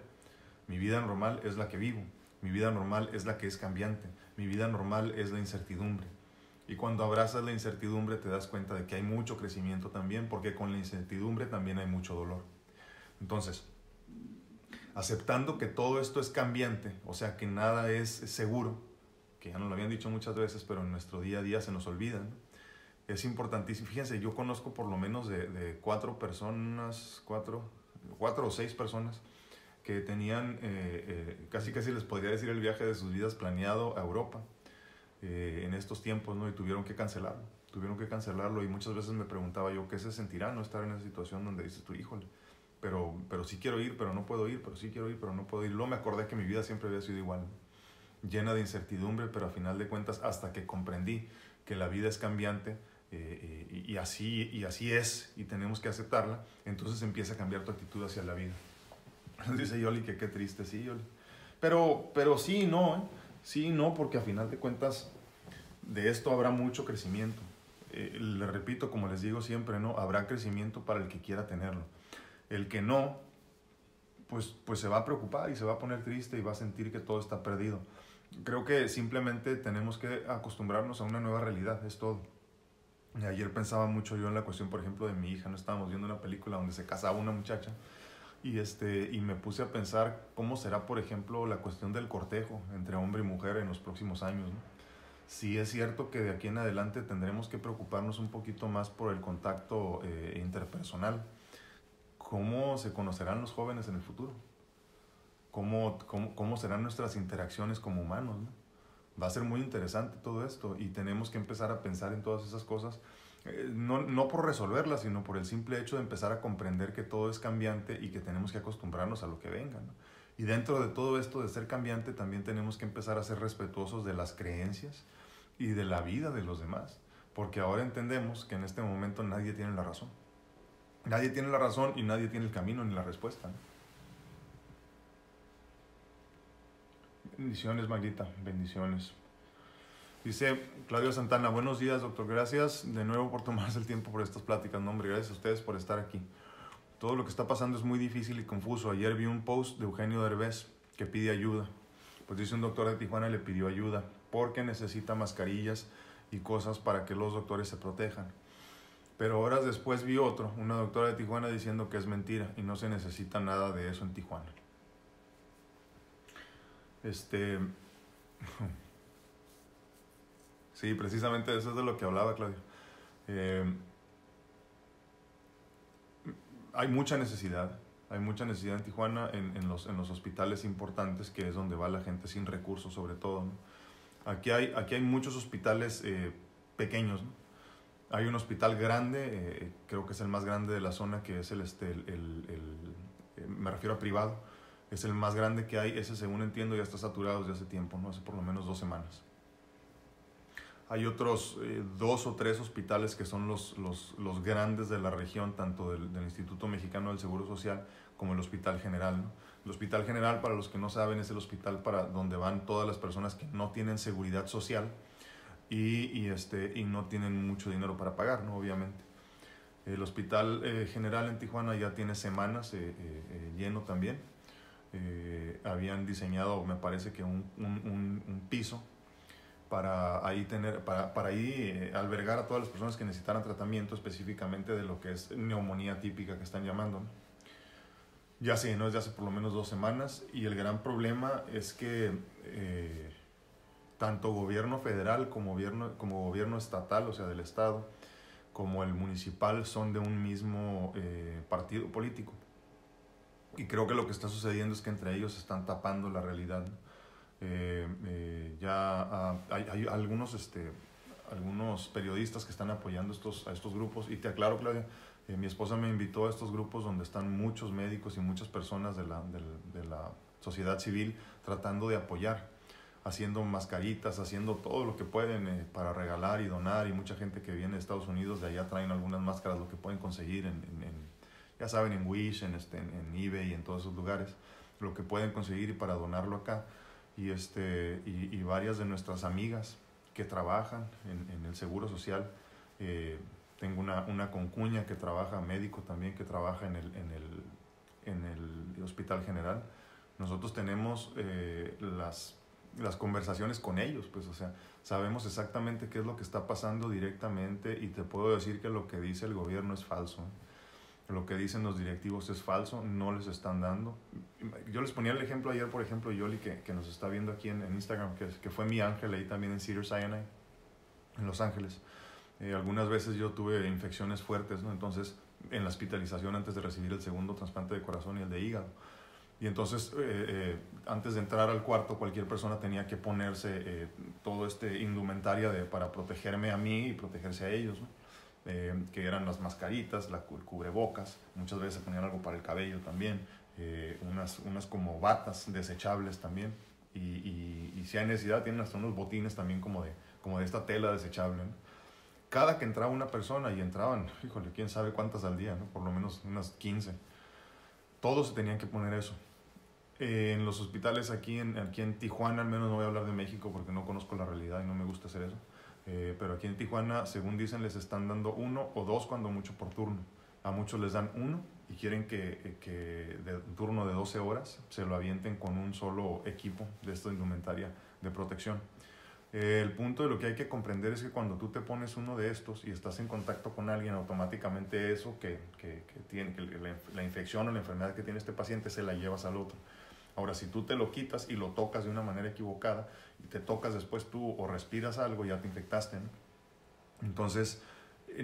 A: Mi vida normal es la que vivo. Mi vida normal es la que es cambiante. Mi vida normal es la incertidumbre. Y cuando abrazas la incertidumbre te das cuenta de que hay mucho crecimiento también, porque con la incertidumbre también hay mucho dolor. Entonces, aceptando que todo esto es cambiante, o sea que nada es seguro, que ya nos lo habían dicho muchas veces, pero en nuestro día a día se nos olvida, ¿no? Es importantísimo. Fíjense, yo conozco por lo menos de 4 o 6 personas que tenían casi les podría decir el viaje de sus vidas planeado a Europa en estos tiempos, ¿no? Y tuvieron que cancelarlo. tuvieron que cancelarlo y muchas veces me preguntaba yo, ¿qué se sentirá no estar en esa situación donde dices tú, híjole, pero sí quiero ir, pero no puedo ir, pero sí quiero ir, pero no puedo ir? Luego me acordé que mi vida siempre había sido igual, llena de incertidumbre, pero a final de cuentas, hasta que comprendí que la vida es cambiante, y así es, y tenemos que aceptarla, entonces empieza a cambiar tu actitud hacia la vida. Dice Yoli que qué triste, sí, Yoli. Pero sí, no, ¿eh? Sí, no, porque a final de cuentas de esto habrá mucho crecimiento. Le repito, como les digo siempre, ¿no? Habrá crecimiento para el que quiera tenerlo. El que no, pues se va a preocupar y se va a poner triste y va a sentir que todo está perdido. Creo que simplemente tenemos que acostumbrarnos a una nueva realidad, es todo. Ayer pensaba mucho yo en la cuestión, por ejemplo, de mi hija. No estábamos viendo una película donde se casaba una muchacha y me puse a pensar cómo será, por ejemplo, la cuestión del cortejo entre hombre y mujer en los próximos años, ¿no? Sí es cierto que de aquí en adelante tendremos que preocuparnos un poquito más por el contacto interpersonal. ¿Cómo se conocerán los jóvenes en el futuro? ¿Cómo serán nuestras interacciones como humanos, ¿no? Va a ser muy interesante todo esto y tenemos que empezar a pensar en todas esas cosas, no por resolverlas, sino por el simple hecho de empezar a comprender que todo es cambiante y que tenemos que acostumbrarnos a lo que venga, ¿no? Y dentro de todo esto de ser cambiante también tenemos que empezar a ser respetuosos de las creencias y de la vida de los demás, porque ahora entendemos que en este momento nadie tiene la razón. Nadie tiene la razón y nadie tiene el camino ni la respuesta, ¿no? Bendiciones, Magrita, bendiciones. Dice Claudio Santana, buenos días, doctor, gracias de nuevo por tomarse el tiempo por estas pláticas. No, hombre, gracias a ustedes por estar aquí. Todo lo que está pasando es muy difícil y confuso. Ayer vi un post de Eugenio Derbez que pide ayuda. Pues dice un doctor de Tijuana le pidió ayuda porque necesita mascarillas y cosas para que los doctores se protejan. Pero horas después vi otro, una doctora de Tijuana, diciendo que es mentira y no se necesita nada de eso en Tijuana. Sí, precisamente eso es de lo que hablaba, Claudio. Hay mucha necesidad en Tijuana, en los hospitales importantes, que es donde va la gente sin recursos, sobre todo, ¿no? Aquí hay muchos hospitales pequeños, ¿no? Hay un hospital grande, creo que es el más grande de la zona, que es me refiero a privado, es el más grande que hay. Ese, según entiendo, ya está saturado desde hace tiempo, ¿no? Hace por lo menos 2 semanas. Hay otros 2 o 3 hospitales que son los grandes de la región, tanto del Instituto Mexicano del Seguro Social como el Hospital General, ¿no? El Hospital General, para los que no saben, es el hospital para donde van todas las personas que no tienen seguridad social y no tienen mucho dinero para pagar, ¿no? Obviamente. El Hospital General en Tijuana ya tiene semanas lleno también. Habían diseñado, me parece que un piso para ahí albergar a todas las personas que necesitaran tratamiento, específicamente de lo que es neumonía típica que están llamando, ¿no? Ya se llenó desde hace por lo menos 2 semanas y el gran problema es que tanto gobierno federal como gobierno estatal, o sea, del estado, como el municipal, son de un mismo partido político. Y creo que lo que está sucediendo es que entre ellos están tapando la realidad, ¿no? Hay algunos periodistas que están apoyando a estos grupos, y te aclaro, Claudia, mi esposa me invitó a estos grupos donde están muchos médicos y muchas personas de la sociedad civil tratando de apoyar, haciendo mascaritas, haciendo todo lo que pueden para regalar y donar, y mucha gente que viene de Estados Unidos, de allá traen algunas máscaras, lo que pueden conseguir ya saben, en Wish, en eBay y en todos esos lugares, lo que pueden conseguir y para donarlo acá. Y varias de nuestras amigas que trabajan en el Seguro Social, tengo una concuña que trabaja, médico también, que trabaja en el Hospital General. Nosotros tenemos las conversaciones con ellos, pues, o sea, sabemos exactamente qué es lo que está pasando directamente, y te puedo decir que lo que dice el gobierno es falso, ¿eh? Lo que dicen los directivos es falso, no les están dando. Yo les ponía el ejemplo ayer, por ejemplo, Yoli, que nos está viendo aquí en Instagram, que fue mi ángel ahí también en Cedars-Sinai, en Los Ángeles. Algunas veces yo tuve infecciones fuertes, ¿no? Entonces, en la hospitalización antes de recibir el segundo trasplante de corazón y el de hígado. Y entonces, antes de entrar al cuarto, cualquier persona tenía que ponerse todo indumentaria para protegerme a mí y protegerse a ellos, ¿no? Que eran las mascaritas, el cubrebocas, muchas veces se ponían algo para el cabello también, unas como batas desechables también, y si hay necesidad tienen hasta unos botines también como de esta tela desechable, ¿no? Cada que entraba una persona, y entraban, híjole, quién sabe cuántas al día, ¿no? Por lo menos unas 15, todos se tenían que poner eso. En los hospitales aquí en Tijuana, al menos no voy a hablar de México porque no conozco la realidad y no me gusta hacer eso, pero aquí en Tijuana, según dicen, les están dando 1 o 2 cuando mucho por turno. A muchos les dan 1 y quieren que de un turno de 12 horas se lo avienten con un solo equipo de esta indumentaria de protección. El punto de lo que hay que comprender es que cuando tú te pones uno de estos y estás en contacto con alguien, automáticamente eso que tiene la infección o la enfermedad que tiene este paciente se la llevas al otro. Ahora, si tú te lo quitas y lo tocas de una manera equivocada y te tocas después tú o respiras algo, ya te infectaste, ¿no? Entonces,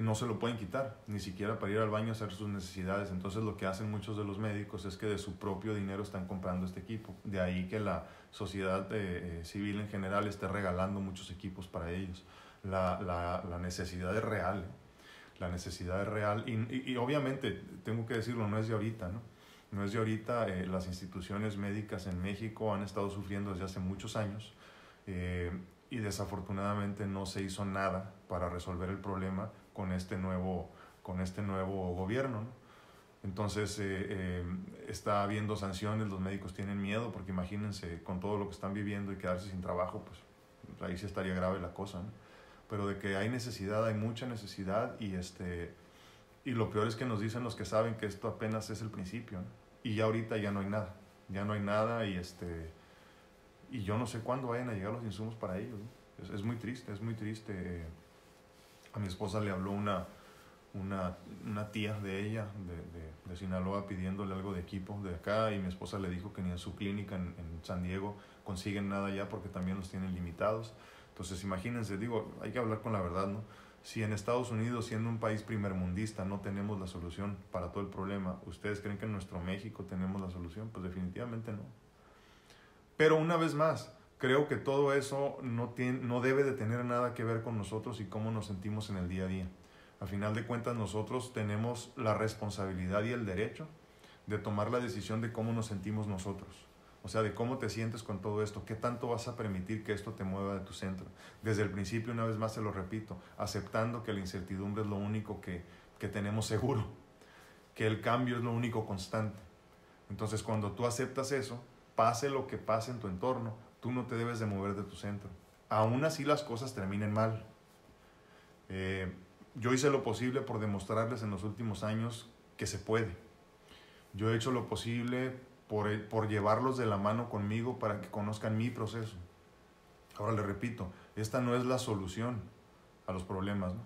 A: no se lo pueden quitar, ni siquiera para ir al baño a hacer sus necesidades. Entonces, lo que hacen muchos de los médicos es que de su propio dinero están comprando este equipo. De ahí que la sociedad civil en general esté regalando muchos equipos para ellos. La necesidad es real, ¿eh? La necesidad es real y obviamente, tengo que decirlo, no es de ahorita, ¿no? No es de ahorita, las instituciones médicas en México han estado sufriendo desde hace muchos años y desafortunadamente no se hizo nada para resolver el problema con este nuevo gobierno, ¿no? Entonces está habiendo sanciones, los médicos tienen miedo porque imagínense con todo lo que están viviendo y quedarse sin trabajo, pues ahí sí estaría grave la cosa, ¿no? Pero de que hay necesidad, hay mucha necesidad y lo peor es que nos dicen los que saben que esto apenas es el principio, ¿no? Y ya ahorita ya no hay nada y yo no sé cuándo vayan a llegar los insumos para ellos, ¿no? Es muy triste, es muy triste. A mi esposa le habló una tía de ella, de Sinaloa, pidiéndole algo de equipo de acá, y mi esposa le dijo que ni en su clínica en San Diego consiguen nada ya porque también los tienen limitados. Entonces imagínense, digo, hay que hablar con la verdad, ¿no? Si en Estados Unidos, siendo un país primermundista, no tenemos la solución para todo el problema, ¿ustedes creen que en nuestro México tenemos la solución? Pues definitivamente no. Pero una vez más, creo que todo eso no debe de tener nada que ver con nosotros y cómo nos sentimos en el día a día. A final de cuentas, nosotros tenemos la responsabilidad y el derecho de tomar la decisión de cómo nos sentimos nosotros. O sea, de cómo te sientes con todo esto, qué tanto vas a permitir que esto te mueva de tu centro. Desde el principio, una vez más se lo repito, aceptando que la incertidumbre es lo único que tenemos seguro, que el cambio es lo único constante. Entonces, cuando tú aceptas eso, pase lo que pase en tu entorno, tú no te debes de mover de tu centro. Aún así las cosas terminen mal. Yo hice lo posible por demostrarles en los últimos años que se puede. Yo he hecho lo posible por llevarlos de la mano conmigo para que conozcan mi proceso. Ahora les repito, esta no es la solución a los problemas, ¿no?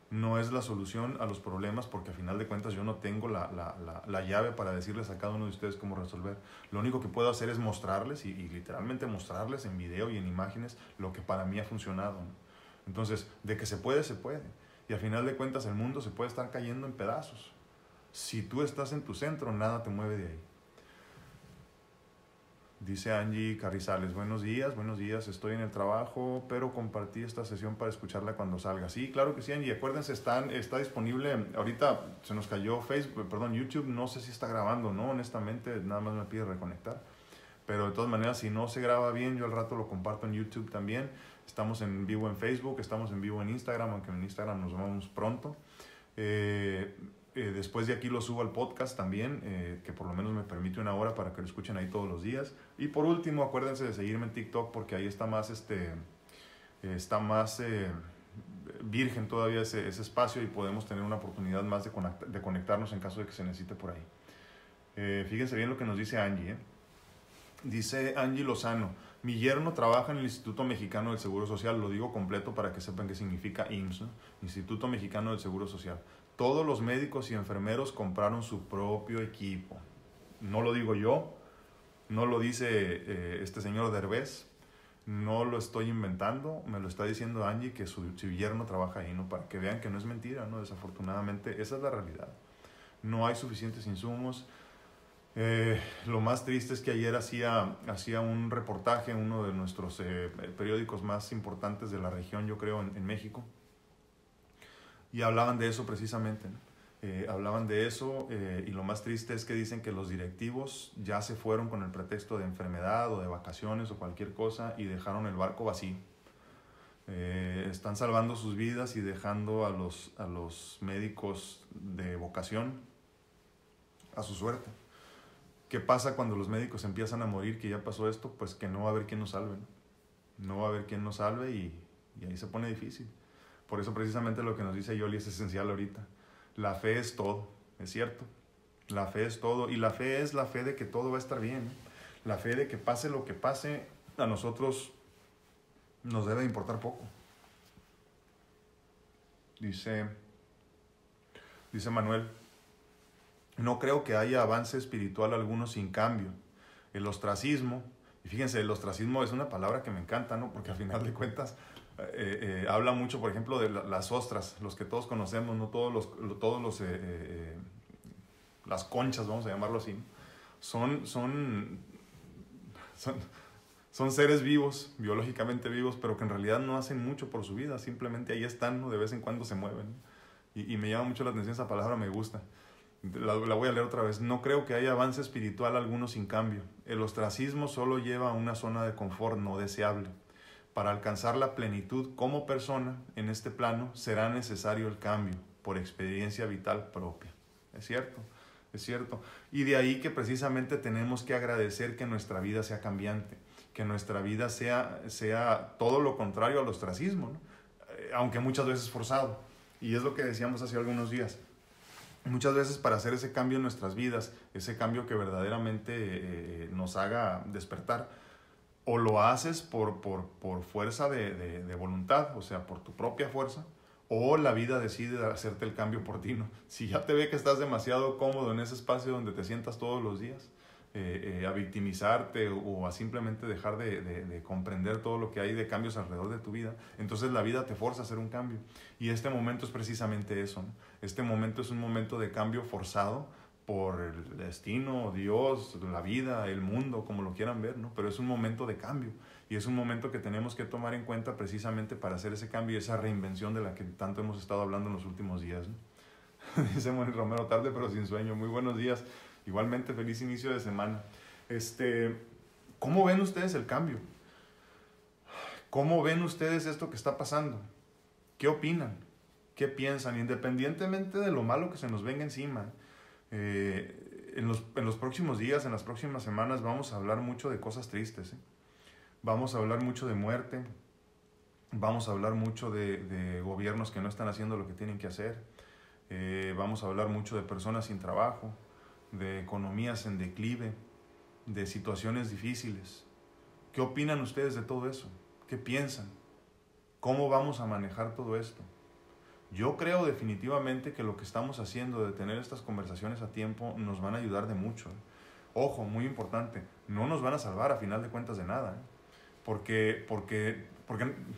A: No es la solución a los problemas porque a final de cuentas yo no tengo la llave para decirles a cada uno de ustedes cómo resolver. Lo único que puedo hacer es mostrarles y literalmente mostrarles en video y en imágenes lo que para mí ha funcionado, ¿no? Entonces, de que se puede, se puede. Y a final de cuentas el mundo se puede estar cayendo en pedazos. Si tú estás en tu centro, nada te mueve de ahí. Dice Angie Carrizales, buenos días, estoy en el trabajo, pero compartí esta sesión para escucharla cuando salga. Sí, claro que sí, Angie, acuérdense, está disponible, ahorita se nos cayó YouTube, no sé si está grabando, ¿no? Honestamente, nada más me pide reconectar, pero de todas maneras, si no se graba bien, yo al rato lo comparto en YouTube también. Estamos en vivo en Facebook, estamos en vivo en Instagram, aunque en Instagram nos vamos pronto. Después de aquí lo subo al podcast también, que por lo menos me permite una hora para que lo escuchen ahí todos los días. Y por último, acuérdense de seguirme en TikTok porque ahí está más, virgen todavía ese espacio y podemos tener una oportunidad más de conectarnos en caso de que se necesite por ahí. Fíjense bien lo que nos dice Angie, ¿eh? Dice Angie Lozano, mi yerno trabaja en el Instituto Mexicano del Seguro Social, lo digo completo para que sepan qué significa IMSS, ¿no? Instituto Mexicano del Seguro Social. Todos los médicos y enfermeros compraron su propio equipo. No lo digo yo, no lo dice este señor Derbez, no lo estoy inventando, me lo está diciendo Angie que su yerno trabaja ahí, ¿no? Para que vean que no es mentira, ¿no? Desafortunadamente, esa es la realidad. No hay suficientes insumos. Lo más triste es que ayer hacía un reportaje en uno de nuestros periódicos más importantes de la región, yo creo, en México, y hablaban de eso precisamente, ¿no? Hablaban de eso, y lo más triste es que dicen que los directivos ya se fueron con el pretexto de enfermedad o de vacaciones o cualquier cosa y dejaron el barco vacío. Están salvando sus vidas y dejando a los médicos de vocación a su suerte. ¿Qué pasa cuando los médicos empiezan a morir, que ya pasó esto? Pues que no va a haber quien nos salve, ¿no? No va a haber quien nos salve y ahí se pone difícil. Por eso precisamente lo que nos dice Yoli es esencial ahorita. La fe es todo, es cierto. La fe es todo, y la fe es la fe de que todo va a estar bien, ¿no? La fe de que pase lo que pase, a nosotros nos debe importar poco. Dice Manuel: no creo que haya avance espiritual alguno sin cambio. El ostracismo, y fíjense, el ostracismo es una palabra que me encanta, ¿no? Porque al final de cuentas habla mucho, por ejemplo, de las ostras, los que todos conocemos, ¿no? Las conchas, vamos a llamarlo así, ¿no? Son seres vivos, biológicamente vivos, pero que en realidad no hacen mucho por su vida, simplemente ahí están, ¿no? De vez en cuando se mueven, ¿no? Y me llama mucho la atención esa palabra, me gusta. La voy a leer otra vez. No creo que haya avance espiritual alguno sin cambio. El ostracismo solo lleva a una zona de confort no deseable. Para alcanzar la plenitud como persona en este plano será necesario el cambio por experiencia vital propia. Es cierto, es cierto. Y de ahí que precisamente tenemos que agradecer que nuestra vida sea cambiante, que nuestra vida sea todo lo contrario al ostracismo, ¿no? Aunque muchas veces forzado. Y es lo que decíamos hace algunos días. Muchas veces para hacer ese cambio en nuestras vidas, ese cambio que verdaderamente nos haga despertar, o lo haces por fuerza de voluntad, o sea, por tu propia fuerza, o la vida decide hacerte el cambio por ti, ¿no? Si ya te ve que estás demasiado cómodo en ese espacio donde te sientas todos los días, a victimizarte o a simplemente dejar de comprender todo lo que hay de cambios alrededor de tu vida, entonces la vida te forza a hacer un cambio. Y este momento es precisamente eso, ¿no? Este momento es un momento de cambio forzado por el destino, Dios, la vida, el mundo, como lo quieran ver, ¿no? Pero es un momento de cambio y es un momento que tenemos que tomar en cuenta precisamente para hacer ese cambio y esa reinvención de la que tanto hemos estado hablando en los últimos días, ¿no? Dice Moni Romero: tarde pero sin sueño. Muy buenos días. Igualmente, feliz inicio de semana. ¿Cómo ven ustedes el cambio? ¿Cómo ven ustedes esto que está pasando? ¿Qué opinan? ¿Qué piensan? Independientemente de lo malo que se nos venga encima, en los próximos días, en las próximas semanas, vamos a hablar mucho de cosas tristes, ¿eh? Vamos a hablar mucho de muerte, vamos a hablar mucho de gobiernos que no están haciendo lo que tienen que hacer, vamos a hablar mucho de personas sin trabajo, de economías en declive, de situaciones difíciles. ¿Qué opinan ustedes de todo eso? ¿Qué piensan? ¿Cómo vamos a manejar todo esto? Yo creo definitivamente que lo que estamos haciendo de tener estas conversaciones a tiempo nos van a ayudar de mucho, ¿eh? Ojo, muy importante, no nos van a salvar a final de cuentas de nada, ¿eh? Porque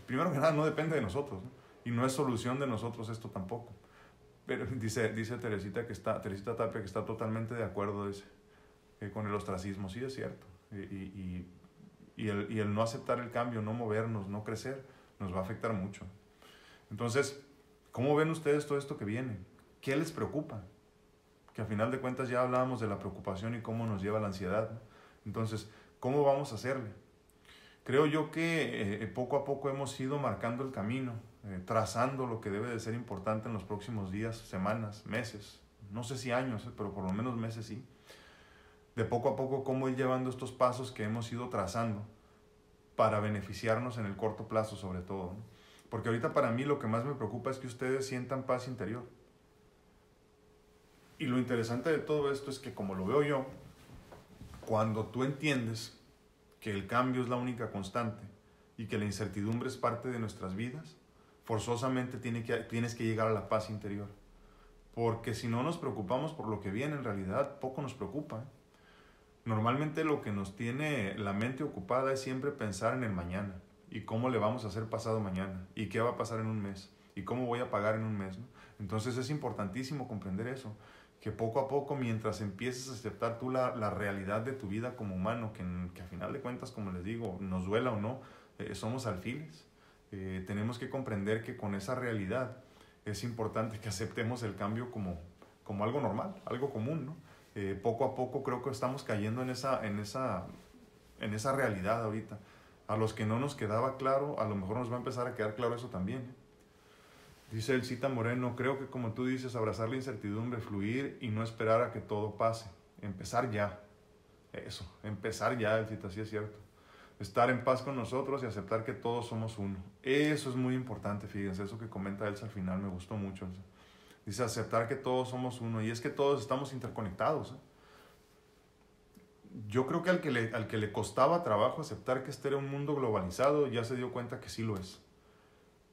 A: primero que nada no depende de nosotros, ¿no? Y no es solución de nosotros esto tampoco. Pero dice Teresita Tapia que está totalmente de acuerdo con el ostracismo. Sí, es cierto. Y el no aceptar el cambio, no movernos, no crecer, nos va a afectar mucho. Entonces, ¿cómo ven ustedes todo esto que viene? ¿Qué les preocupa? Que a final de cuentas ya hablábamos de la preocupación y cómo nos lleva la ansiedad, ¿no? Entonces, ¿cómo vamos a hacerle? Creo yo que poco a poco hemos ido marcando el camino, trazando lo que debe de ser importante en los próximos días, semanas, meses, no sé si años, pero por lo menos meses sí. De poco a poco cómo ir llevando estos pasos que hemos ido trazando para beneficiarnos en el corto plazo sobre todo, ¿no? Porque ahorita para mí lo que más me preocupa es que ustedes sientan paz interior. Y lo interesante de todo esto es que, como lo veo yo, cuando tú entiendes que el cambio es la única constante y que la incertidumbre es parte de nuestras vidas, forzosamente tienes que llegar a la paz interior. Porque si no nos preocupamos por lo que viene, en realidad poco nos preocupa, ¿eh? Normalmente lo que nos tiene la mente ocupada es siempre pensar en el mañana y cómo le vamos a hacer pasado mañana y qué va a pasar en un mes y cómo voy a pagar en un mes, ¿no? Entonces es importantísimo comprender eso, que poco a poco, mientras empieces a aceptar tú la realidad de tu vida como humano, que a final de cuentas, como les digo, nos duela o no, somos alfiles. Tenemos que comprender que con esa realidad es importante que aceptemos el cambio como algo normal, algo común, ¿no? Poco a poco creo que estamos cayendo en esa realidad ahorita. A los que no nos quedaba claro, a lo mejor nos va a empezar a quedar claro eso también. Dice el Cita Moreno, creo que como tú dices, abrazar la incertidumbre, fluir y no esperar a que todo pase. Empezar ya. Eso, empezar ya, el Cita, sí es cierto. Estar en paz con nosotros y aceptar que todos somos uno. Eso es muy importante, fíjense, eso que comenta Elsa al final, me gustó mucho. Dice, aceptar que todos somos uno, y es que todos estamos interconectados. Yo creo que al que le costaba trabajo aceptar que este era un mundo globalizado, ya se dio cuenta que sí lo es.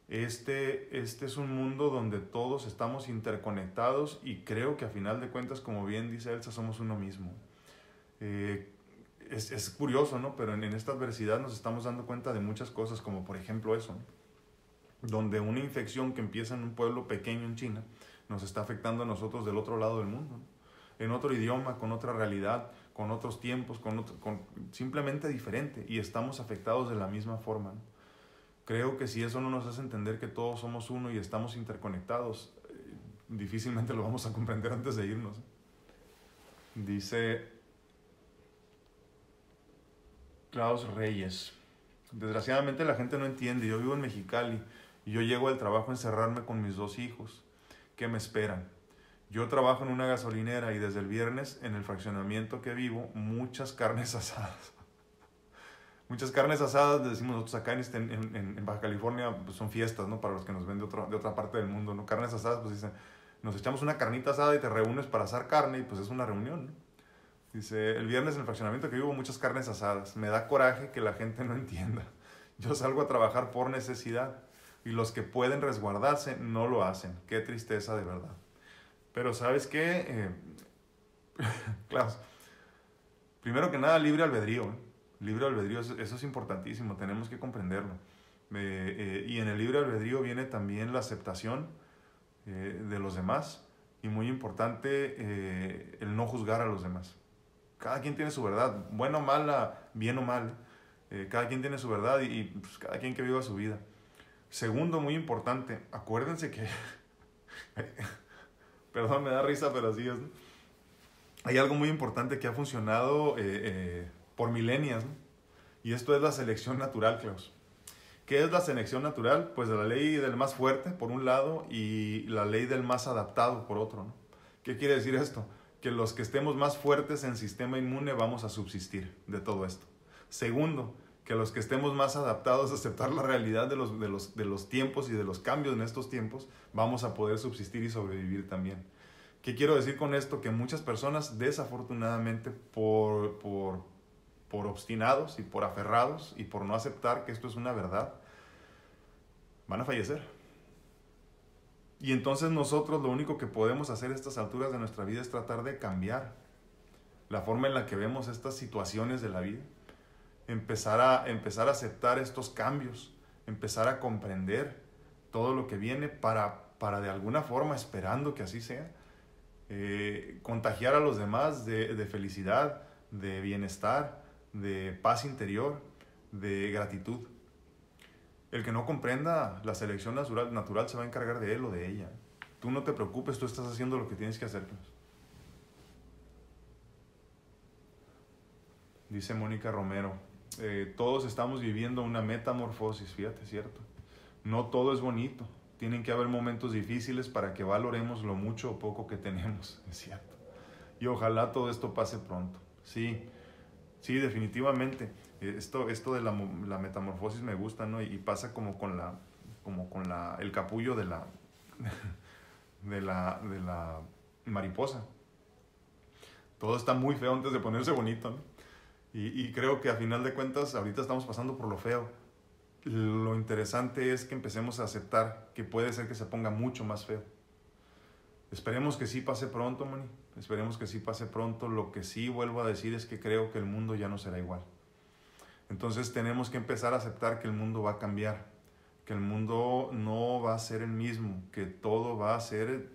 A: Este es un mundo donde todos estamos interconectados y creo que a final de cuentas, como bien dice Elsa, somos uno mismo. Es curioso, ¿no? Pero en esta adversidad nos estamos dando cuenta de muchas cosas, como por ejemplo eso, ¿no? Donde una infección que empieza en un pueblo pequeño en China nos está afectando a nosotros del otro lado del mundo, ¿no? En otro idioma, con otra realidad, con otros tiempos, simplemente diferente, y estamos afectados de la misma forma, ¿no? Creo que si eso no nos hace entender que todos somos uno y estamos interconectados, difícilmente lo vamos a comprender antes de irnos. Dice Klaus Reyes, desgraciadamente la gente no entiende. Yo vivo en Mexicali y yo llego al trabajo a encerrarme con mis 2 hijos. ¿Qué me esperan? Yo trabajo en una gasolinera y desde el viernes en el fraccionamiento que vivo, muchas carnes asadas. Muchas carnes asadas, decimos nosotros acá en Baja California, pues son fiestas, ¿no? Para los que nos ven de otra parte del mundo, ¿no? Carnes asadas, pues dicen, nos echamos una carnita asada y te reúnes para asar carne y pues es una reunión, ¿no? Dice, el viernes en el fraccionamiento que vivo, muchas carnes asadas. Me da coraje que la gente no entienda. Yo salgo a trabajar por necesidad y los que pueden resguardarse no lo hacen. Qué tristeza de verdad. Pero ¿sabes qué? Klaus, primero que nada, libre albedrío, ¿eh? Libre albedrío, eso es importantísimo, tenemos que comprenderlo. Y en el libre albedrío viene también la aceptación de los demás y muy importante el no juzgar a los demás. Cada quien tiene su verdad, buena o mala, bien o mal. Cada quien tiene su verdad y pues, cada quien que viva su vida. Segundo, muy importante, acuérdense que... Perdón, me da risa, pero así es, ¿no? Hay algo muy importante que ha funcionado por milenias, ¿no? Y esto es la selección natural, Klaus. ¿Qué es la selección natural? Pues la ley del más fuerte, por un lado, y la ley del más adaptado, por otro, ¿no? ¿Qué quiere decir esto? Que los que estemos más fuertes en sistema inmune vamos a subsistir de todo esto. Segundo, que los que estemos más adaptados a aceptar la realidad de los tiempos y de los cambios en estos tiempos, vamos a poder subsistir y sobrevivir también. ¿Qué quiero decir con esto? Que muchas personas, desafortunadamente, por obstinados y por aferrados y por no aceptar que esto es una verdad, van a fallecer. Y entonces nosotros lo único que podemos hacer a estas alturas de nuestra vida es tratar de cambiar la forma en la que vemos estas situaciones de la vida. Empezar a aceptar estos cambios, empezar a comprender todo lo que viene para de alguna forma, esperando que así sea, contagiar a los demás de felicidad, de bienestar, de paz interior, de gratitud. El que no comprenda la selección natural se va a encargar de él o de ella. Tú no te preocupes, tú estás haciendo lo que tienes que hacer. Dice Mónica Romero, todos estamos viviendo una metamorfosis, fíjate, ¿cierto? No todo es bonito. Tienen que haber momentos difíciles para que valoremos lo mucho o poco que tenemos, es cierto. Y ojalá todo esto pase pronto. Sí, definitivamente. Esto de la metamorfosis me gusta, ¿no? Y pasa como con el capullo de la mariposa. Todo está muy feo antes de ponerse bonito, ¿no? Y creo que a final de cuentas ahorita estamos pasando por lo feo. Lo interesante es que empecemos a aceptar que puede ser que se ponga mucho más feo. Esperemos que sí pase pronto, Moni. Esperemos que sí pase pronto. Lo que sí vuelvo a decir es que creo que el mundo ya no será igual. Entonces tenemos que empezar a aceptar que el mundo va a cambiar, que el mundo no va a ser el mismo, que todo va a ser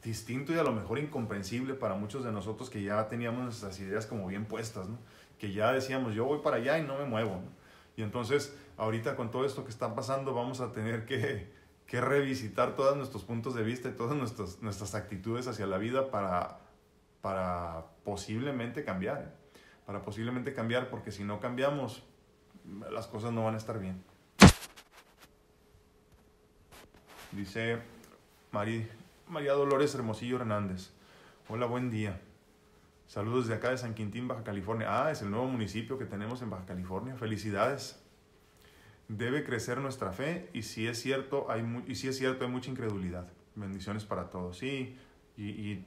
A: distinto y a lo mejor incomprensible para muchos de nosotros que ya teníamos nuestras ideas como bien puestas, ¿no? Que ya decíamos, yo voy para allá y no me muevo, ¿no? Y entonces, ahorita con todo esto que está pasando, vamos a tener que revisitar todos nuestros puntos de vista y todas nuestras actitudes hacia la vida para posiblemente cambiar, ¿eh? Para posiblemente cambiar, porque si no cambiamos, las cosas no van a estar bien. Dice María Dolores Hermosillo Hernández. Hola, buen día. Saludos de acá de San Quintín, Baja California. Ah, es el nuevo municipio que tenemos en Baja California. Felicidades. Debe crecer nuestra fe y si es cierto, hay mucha incredulidad. Bendiciones para todos. Sí, y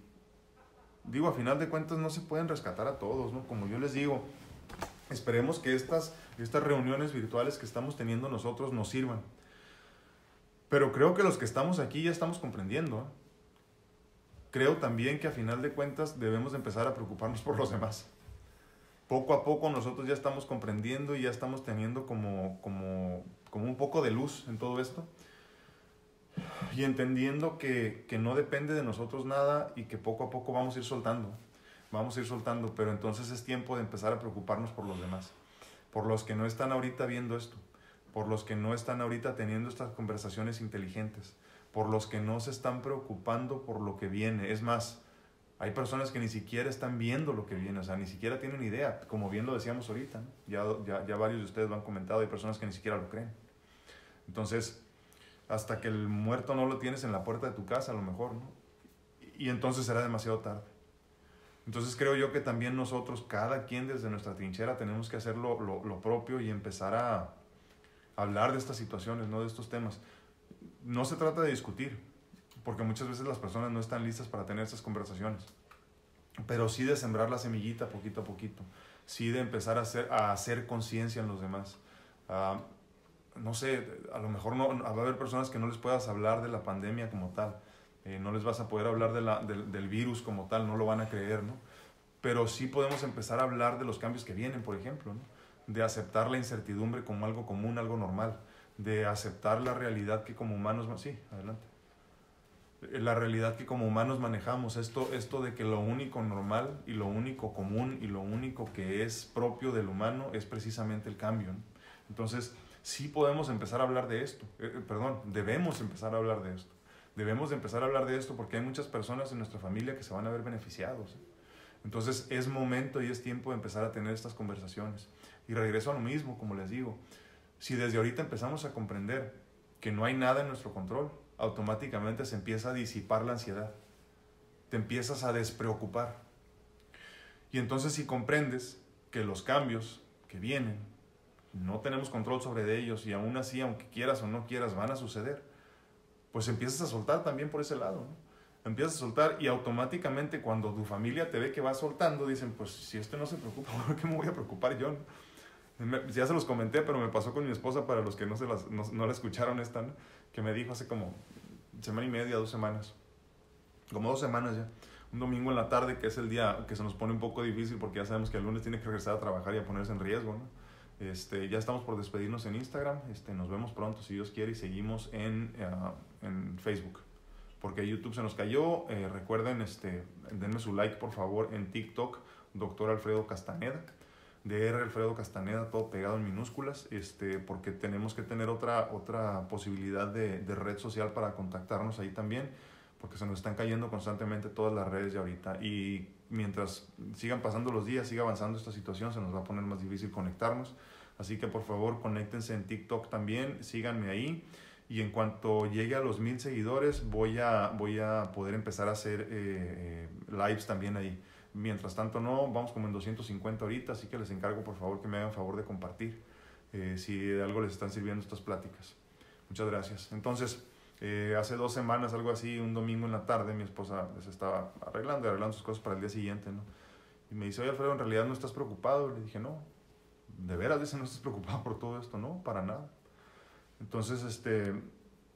A: digo, a final de cuentas no se pueden rescatar a todos, ¿no? Como yo les digo, esperemos que estas reuniones virtuales que estamos teniendo nosotros nos sirvan. Pero creo que los que estamos aquí ya estamos comprendiendo, ¿eh? Creo también que a final de cuentas debemos de empezar a preocuparnos por los demás. Poco a poco nosotros ya estamos comprendiendo y ya estamos teniendo como un poco de luz en todo esto. Y entendiendo que no depende de nosotros nada y que poco a poco vamos a ir soltando. Pero entonces es tiempo de empezar a preocuparnos por los demás. Por los que no están ahorita viendo esto. Por los que no están ahorita teniendo estas conversaciones inteligentes. Por los que no se están preocupando por lo que viene. Es más, hay personas que ni siquiera están viendo lo que viene, o sea, ni siquiera tienen idea, como bien lo decíamos ahorita, ¿no? Ya varios de ustedes lo han comentado, hay personas que ni siquiera lo creen. Entonces, hasta que el muerto no lo tienes en la puerta de tu casa, a lo mejor, ¿no? Y entonces será demasiado tarde. Entonces creo yo que también nosotros, cada quien desde nuestra trinchera, tenemos que hacer lo propio y empezar a hablar de estas situaciones, ¿no? De estos temas. No se trata de discutir, porque muchas veces las personas no están listas para tener estas conversaciones, pero sí de sembrar la semillita poquito a poquito, sí de empezar a hacer conciencia en los demás. No sé, a lo mejor va a haber personas que no les puedas hablar de la pandemia como tal, no les vas a poder hablar del virus como tal, no lo van a creer, ¿no? Pero sí podemos empezar a hablar de los cambios que vienen, por ejemplo, ¿no? De aceptar la incertidumbre como algo común, algo normal, de aceptar la realidad que como humanos... Sí, adelante. La realidad que como humanos manejamos, esto de que lo único normal y lo único común y lo único que es propio del humano es precisamente el cambio, ¿no? Entonces, sí podemos empezar a hablar de esto, debemos empezar a hablar de esto. Debemos de empezar a hablar de esto porque hay muchas personas en nuestra familia que se van a ver beneficiados. Entonces, es momento y es tiempo de empezar a tener estas conversaciones. Y regreso a lo mismo, como les digo, si desde ahorita empezamos a comprender que no hay nada en nuestro control, automáticamente se empieza a disipar la ansiedad. Te empiezas a despreocupar. Y entonces si comprendes que los cambios que vienen, no tenemos control sobre ellos y aún así, aunque quieras o no quieras, van a suceder, pues empiezas a soltar también por ese lado, ¿no? Empiezas a soltar y automáticamente cuando tu familia te ve que vas soltando, dicen, pues si este no se preocupa, ¿por qué me voy a preocupar yo? Ya se los comenté, pero me pasó con mi esposa, para los que no la escucharon esta, ¿no? Que me dijo hace como semana y media, 2 semanas, como 2 semanas ya, un domingo en la tarde, que es el día que se nos pone un poco difícil porque ya sabemos que el lunes tiene que regresar a trabajar y a ponerse en riesgo, ¿no? Ya estamos por despedirnos en Instagram, nos vemos pronto si Dios quiere y seguimos en Facebook, porque YouTube se nos cayó. Recuerden, denme su like por favor en TikTok, Dr. Alfredo Castaneda, Dr. Alfredo Castaneda, todo pegado en minúsculas, porque tenemos que tener otra posibilidad de red social para contactarnos ahí también, porque se nos están cayendo constantemente todas las redes de ahorita, y mientras sigan pasando los días, siga avanzando esta situación, se nos va a poner más difícil conectarnos. Así que por favor conéctense en TikTok también, síganme ahí, y en cuanto llegue a los 1000 seguidores voy a poder empezar a hacer lives también ahí. Mientras tanto no, vamos como en 250 ahorita, así que les encargo por favor que me hagan favor de compartir si de algo les están sirviendo estas pláticas. Muchas gracias. Entonces, hace 2 semanas, algo así, un domingo en la tarde, mi esposa se estaba arreglando sus cosas para el día siguiente, ¿no? Y me dice, oye Alfredo, ¿en realidad no estás preocupado? Le dije, no, ¿de veras? Dice, ¿no estás preocupado por todo esto? No, para nada. Entonces,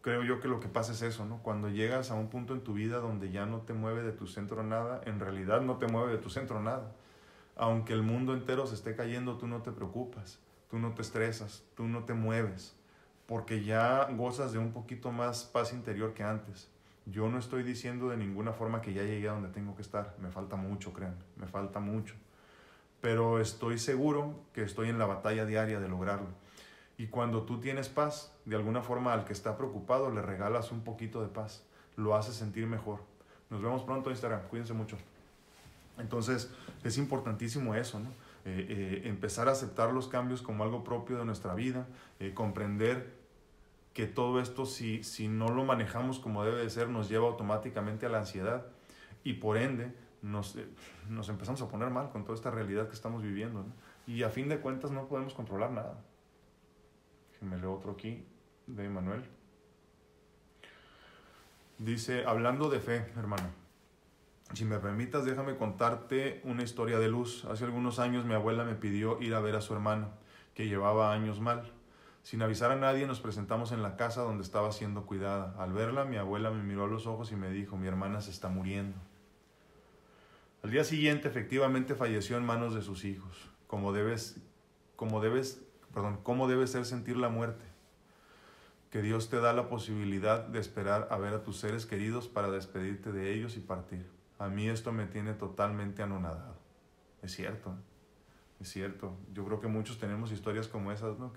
A: creo yo que lo que pasa es eso, ¿no? Cuando llegas a un punto en tu vida donde ya no te mueve de tu centro nada, en realidad no te mueve de tu centro nada. Aunque el mundo entero se esté cayendo, tú no te preocupas, tú no te estresas, tú no te mueves, porque ya gozas de un poquito más paz interior que antes. Yo no estoy diciendo de ninguna forma que ya llegué a donde tengo que estar. Me falta mucho, créanme, me falta mucho. Pero estoy seguro que estoy en la batalla diaria de lograrlo. Y cuando tú tienes paz, de alguna forma al que está preocupado le regalas un poquito de paz. Lo haces sentir mejor. Nos vemos pronto en Instagram. Cuídense mucho. Entonces, es importantísimo eso, ¿no? Empezar a aceptar los cambios como algo propio de nuestra vida, comprender que todo esto, si no lo manejamos como debe de ser, nos lleva automáticamente a la ansiedad y por ende nos empezamos a poner mal con toda esta realidad que estamos viviendo, ¿no? Y a fin de cuentas no podemos controlar nada. Me leo otro aquí de Manuel. Dice, hablando de fe, hermano, si me permitas, déjame contarte una historia de luz. Hace algunos años mi abuela me pidió ir a ver a su hermana, que llevaba años mal. Sin avisar a nadie nos presentamos en la casa donde estaba siendo cuidada. Al verla, mi abuela me miró a los ojos y me dijo, mi hermana se está muriendo. Al día siguiente, efectivamente, falleció en manos de sus hijos. ¿Cómo debe ser sentir la muerte? Que Dios te da la posibilidad de esperar a ver a tus seres queridos para despedirte de ellos y partir. A mí esto me tiene totalmente anonadado. Es cierto, ¿eh? Es cierto. Yo creo que muchos tenemos historias como esas, ¿no?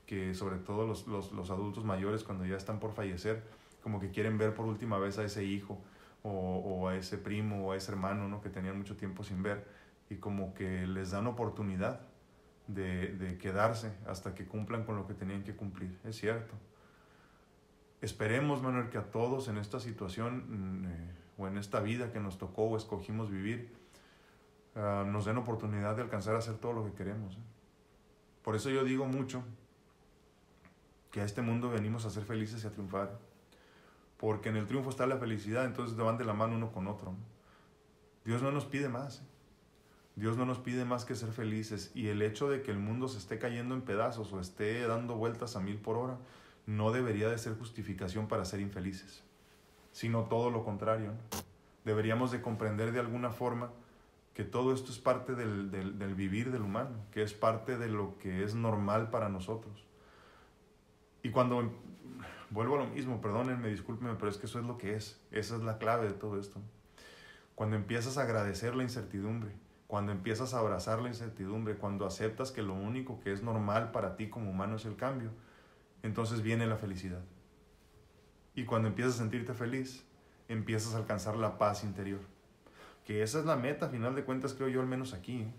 A: Que sobre todo los adultos mayores, cuando ya están por fallecer, como que quieren ver por última vez a ese hijo o a ese primo o a ese hermano, ¿no? Que tenían mucho tiempo sin ver, y como que les dan oportunidad de quedarse hasta que cumplan con lo que tenían que cumplir. Es cierto. Esperemos, Manuel, que a todos en esta situación o en esta vida que nos tocó o escogimos vivir, nos den oportunidad de alcanzar a hacer todo lo que queremos. Por eso yo digo mucho que a este mundo venimos a ser felices y a triunfar. Porque en el triunfo está la felicidad, entonces van de la mano uno con otro, ¿no? Dios no nos pide más. Dios no nos pide más que ser felices. Y el hecho de que el mundo se esté cayendo en pedazos o esté dando vueltas a 1000 por hora no debería de ser justificación para ser infelices, sino todo lo contrario, ¿no? Deberíamos de comprender de alguna forma que todo esto es parte del vivir del humano, que es parte de lo que es normal para nosotros. Y cuando vuelvo a lo mismo, perdónenme, discúlpenme, pero es que eso es lo que es. Esa es la clave de todo esto. Cuando empiezas a agradecer la incertidumbre, cuando empiezas a abrazar la incertidumbre, cuando aceptas que lo único que es normal para ti como humano es el cambio, entonces viene la felicidad. Y cuando empiezas a sentirte feliz, empiezas a alcanzar la paz interior. Que esa es la meta, a final de cuentas, creo yo, al menos aquí, ¿eh?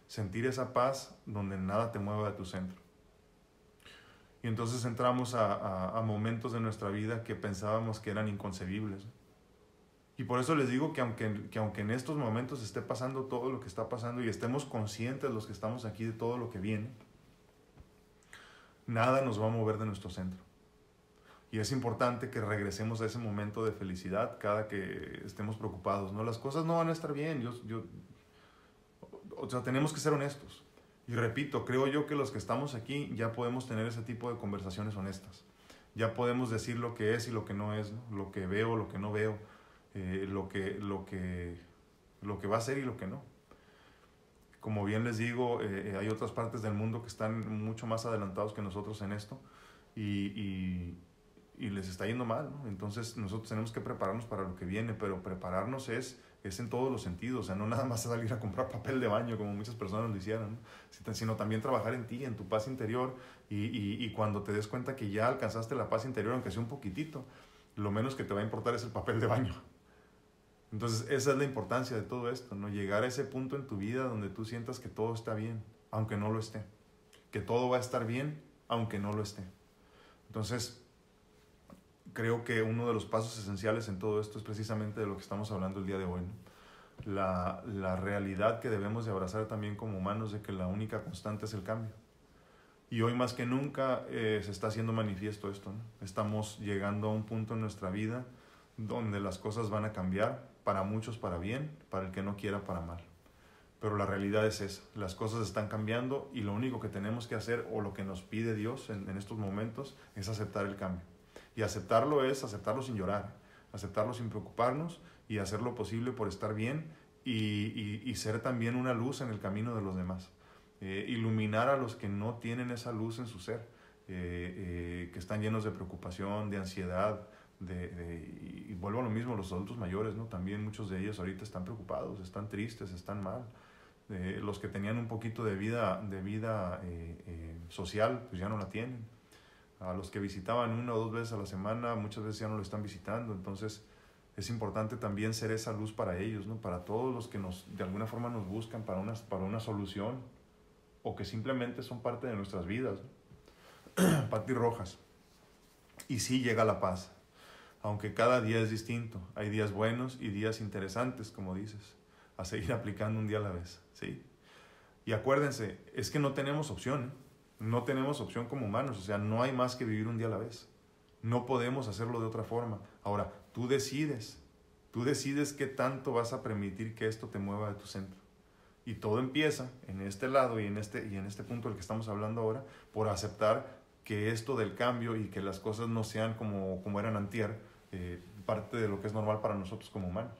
A: Sentir esa paz donde nada te mueva de tu centro. Y entonces entramos a momentos de nuestra vida que pensábamos que eran inconcebibles. Y por eso les digo que aunque en estos momentos esté pasando todo lo que está pasando y estemos conscientes los que estamos aquí de todo lo que viene, nada nos va a mover de nuestro centro. Y es importante que regresemos a ese momento de felicidad cada que estemos preocupados, ¿no? Las cosas no van a estar bien. O sea, tenemos que ser honestos. Y repito, creo yo que los que estamos aquí ya podemos tener ese tipo de conversaciones honestas. Ya podemos decir lo que es y lo que no es, ¿no? Lo que veo, lo que no veo, lo que va a ser y lo que no. Como bien les digo, hay otras partes del mundo que están mucho más adelantados que nosotros en esto y les está yendo mal, ¿no? Entonces nosotros tenemos que prepararnos para lo que viene, pero prepararnos es en todos los sentidos. O sea, no nada más salir a comprar papel de baño como muchas personas lo hicieron, ¿no? Sino también trabajar en ti, en tu paz interior, y cuando te des cuenta que ya alcanzaste la paz interior, aunque sea un poquitito, lo menos que te va a importar es el papel de baño. Entonces esa es la importancia de todo esto, ¿no? Llegar a ese punto en tu vida donde tú sientas que todo está bien, aunque no lo esté. Que todo va a estar bien, aunque no lo esté. Entonces, creo que uno de los pasos esenciales en todo esto es precisamente de lo que estamos hablando el día de hoy, ¿no? La realidad que debemos de abrazar también como humanos de que la única constante es el cambio. Y hoy más que nunca se está haciendo manifiesto esto, ¿no? Estamos llegando a un punto en nuestra vida donde las cosas van a cambiar, para muchos para bien, para el que no quiera para mal. Pero la realidad es esa, las cosas están cambiando y lo único que tenemos que hacer, o lo que nos pide Dios en estos momentos, es aceptar el cambio. Y aceptarlo es aceptarlo sin llorar, aceptarlo sin preocuparnos y hacer lo posible por estar bien y ser también una luz en el camino de los demás. Iluminar a los que no tienen esa luz en su ser, que están llenos de preocupación, de ansiedad, y vuelvo a lo mismo, los adultos mayores, ¿no? También muchos de ellos ahorita están preocupados, están tristes, están mal. Los que tenían un poquito de vida social, pues ya no la tienen. A los que visitaban 1 o 2 veces a la semana, muchas veces ya no lo están visitando. Entonces es importante también ser esa luz para ellos, ¿no? Para todos los que de alguna forma nos buscan para una solución, o que simplemente son parte de nuestras vidas, ¿no? Pati Rojas. Y sí llega la paz, aunque cada día es distinto. Hay días buenos y días interesantes, como dices, a seguir aplicando un día a la vez, ¿sí? Y acuérdense, es que no tenemos opción, ¿eh? No tenemos opción como humanos, o sea, no hay más que vivir un día a la vez. No podemos hacerlo de otra forma. Ahora, tú decides qué tanto vas a permitir que esto te mueva de tu centro. Y todo empieza en este lado y en este punto del que estamos hablando ahora, por aceptar que esto del cambio y que las cosas no sean como eran antier, parte de lo que es normal para nosotros como humanos.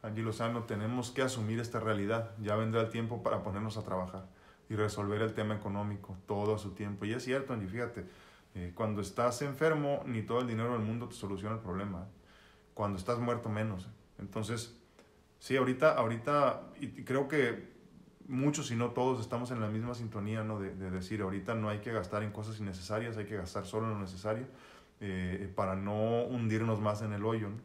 A: Angie Lozano, tenemos que asumir esta realidad. Ya vendrá el tiempo para ponernos a trabajar y resolver el tema económico, todo a su tiempo. Y es cierto, Angie, fíjate, cuando estás enfermo, ni todo el dinero del mundo te soluciona el problema. Cuando estás muerto, menos. Entonces, sí, ahorita, y creo que muchos, si no todos, estamos en la misma sintonía, ¿no? De decir, ahorita no hay que gastar en cosas innecesarias, hay que gastar solo en lo necesario, para no hundirnos más en el hoyo, ¿no?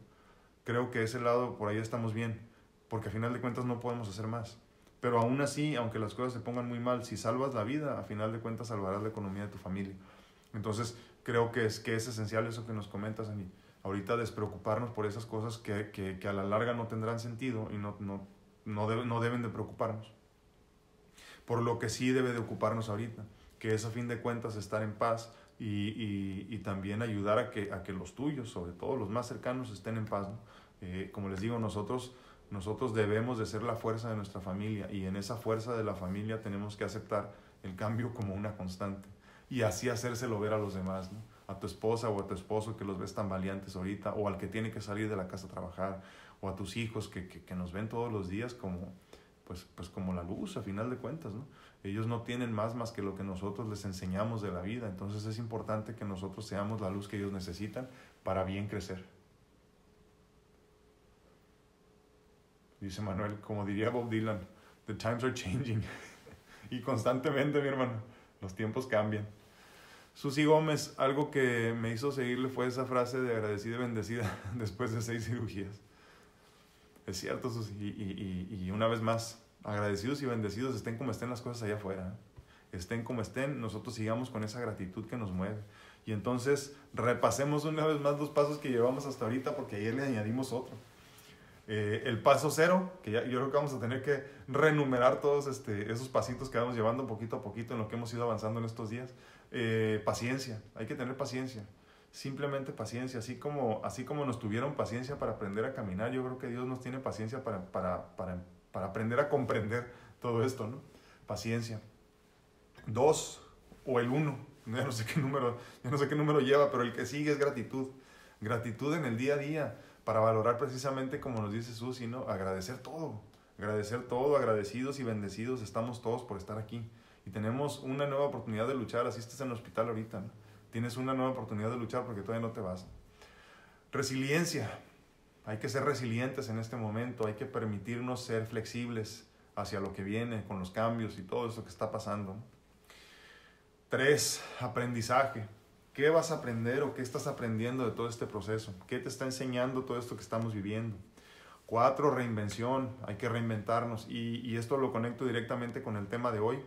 A: Creo que ese lado, por ahí estamos bien, porque a final de cuentas no podemos hacer más. Pero aún así, aunque las cosas se pongan muy mal, si salvas la vida, a final de cuentas salvarás la economía de tu familia. Entonces, creo que es esencial eso que nos comentas, Ani. Ahorita despreocuparnos por esas cosas que a la larga no tendrán sentido y no deben de preocuparnos. Por lo que sí debe de ocuparnos ahorita, que es a fin de cuentas estar en paz y también ayudar a que los tuyos, sobre todo los más cercanos, estén en paz, ¿no? Como les digo, nosotros debemos de ser la fuerza de nuestra familia, y en esa fuerza de la familia tenemos que aceptar el cambio como una constante y así hacérselo ver a los demás, ¿no? A tu esposa o a tu esposo que los ves tan valientes ahorita, o al que tiene que salir de la casa a trabajar, o a tus hijos que nos ven todos los días como, pues como la luz a final de cuentas, ¿no? Ellos no tienen más que lo que nosotros les enseñamos de la vida. Entonces es importante que nosotros seamos la luz que ellos necesitan para bien crecer. Dice Manuel, como diría Bob Dylan, the times are changing. Y constantemente, mi hermano, los tiempos cambian. Susi Gómez, algo que me hizo seguirle fue esa frase de agradecida y bendecida después de 6 cirugías. Es cierto, Susi, y una vez más, agradecidos y bendecidos, estén como estén las cosas allá afuera, ¿eh? Estén como estén, nosotros sigamos con esa gratitud que nos mueve. Y entonces repasemos una vez más los pasos que llevamos hasta ahorita, porque ayer le añadimos otro. El paso 0, que yo creo que vamos a tener que renumerar todos esos pasitos que vamos llevando poquito a poquito en lo que hemos ido avanzando en estos días. Paciencia, hay que tener paciencia. Simplemente paciencia, así como nos tuvieron paciencia para aprender a caminar, yo creo que Dios nos tiene paciencia para aprender a comprender todo esto, ¿no? Paciencia. 2 o el 1, ya no sé qué número lleva, pero el que sigue es gratitud. Gratitud en el día a día, para valorar precisamente como nos dice Susi, ¿no? Agradecer todo, agradecidos y bendecidos estamos todos por estar aquí. Y tenemos una nueva oportunidad de luchar, así estás en el hospital ahorita, ¿no? Tienes una nueva oportunidad de luchar porque todavía no te vas. Resiliencia. Hay que ser resilientes en este momento. Hay que permitirnos ser flexibles hacia lo que viene, con los cambios y todo eso que está pasando. 3, aprendizaje. ¿Qué vas a aprender o qué estás aprendiendo de todo este proceso? ¿Qué te está enseñando todo esto que estamos viviendo? 4, reinvención. Hay que reinventarnos. Y esto lo conecto directamente con el tema de hoy,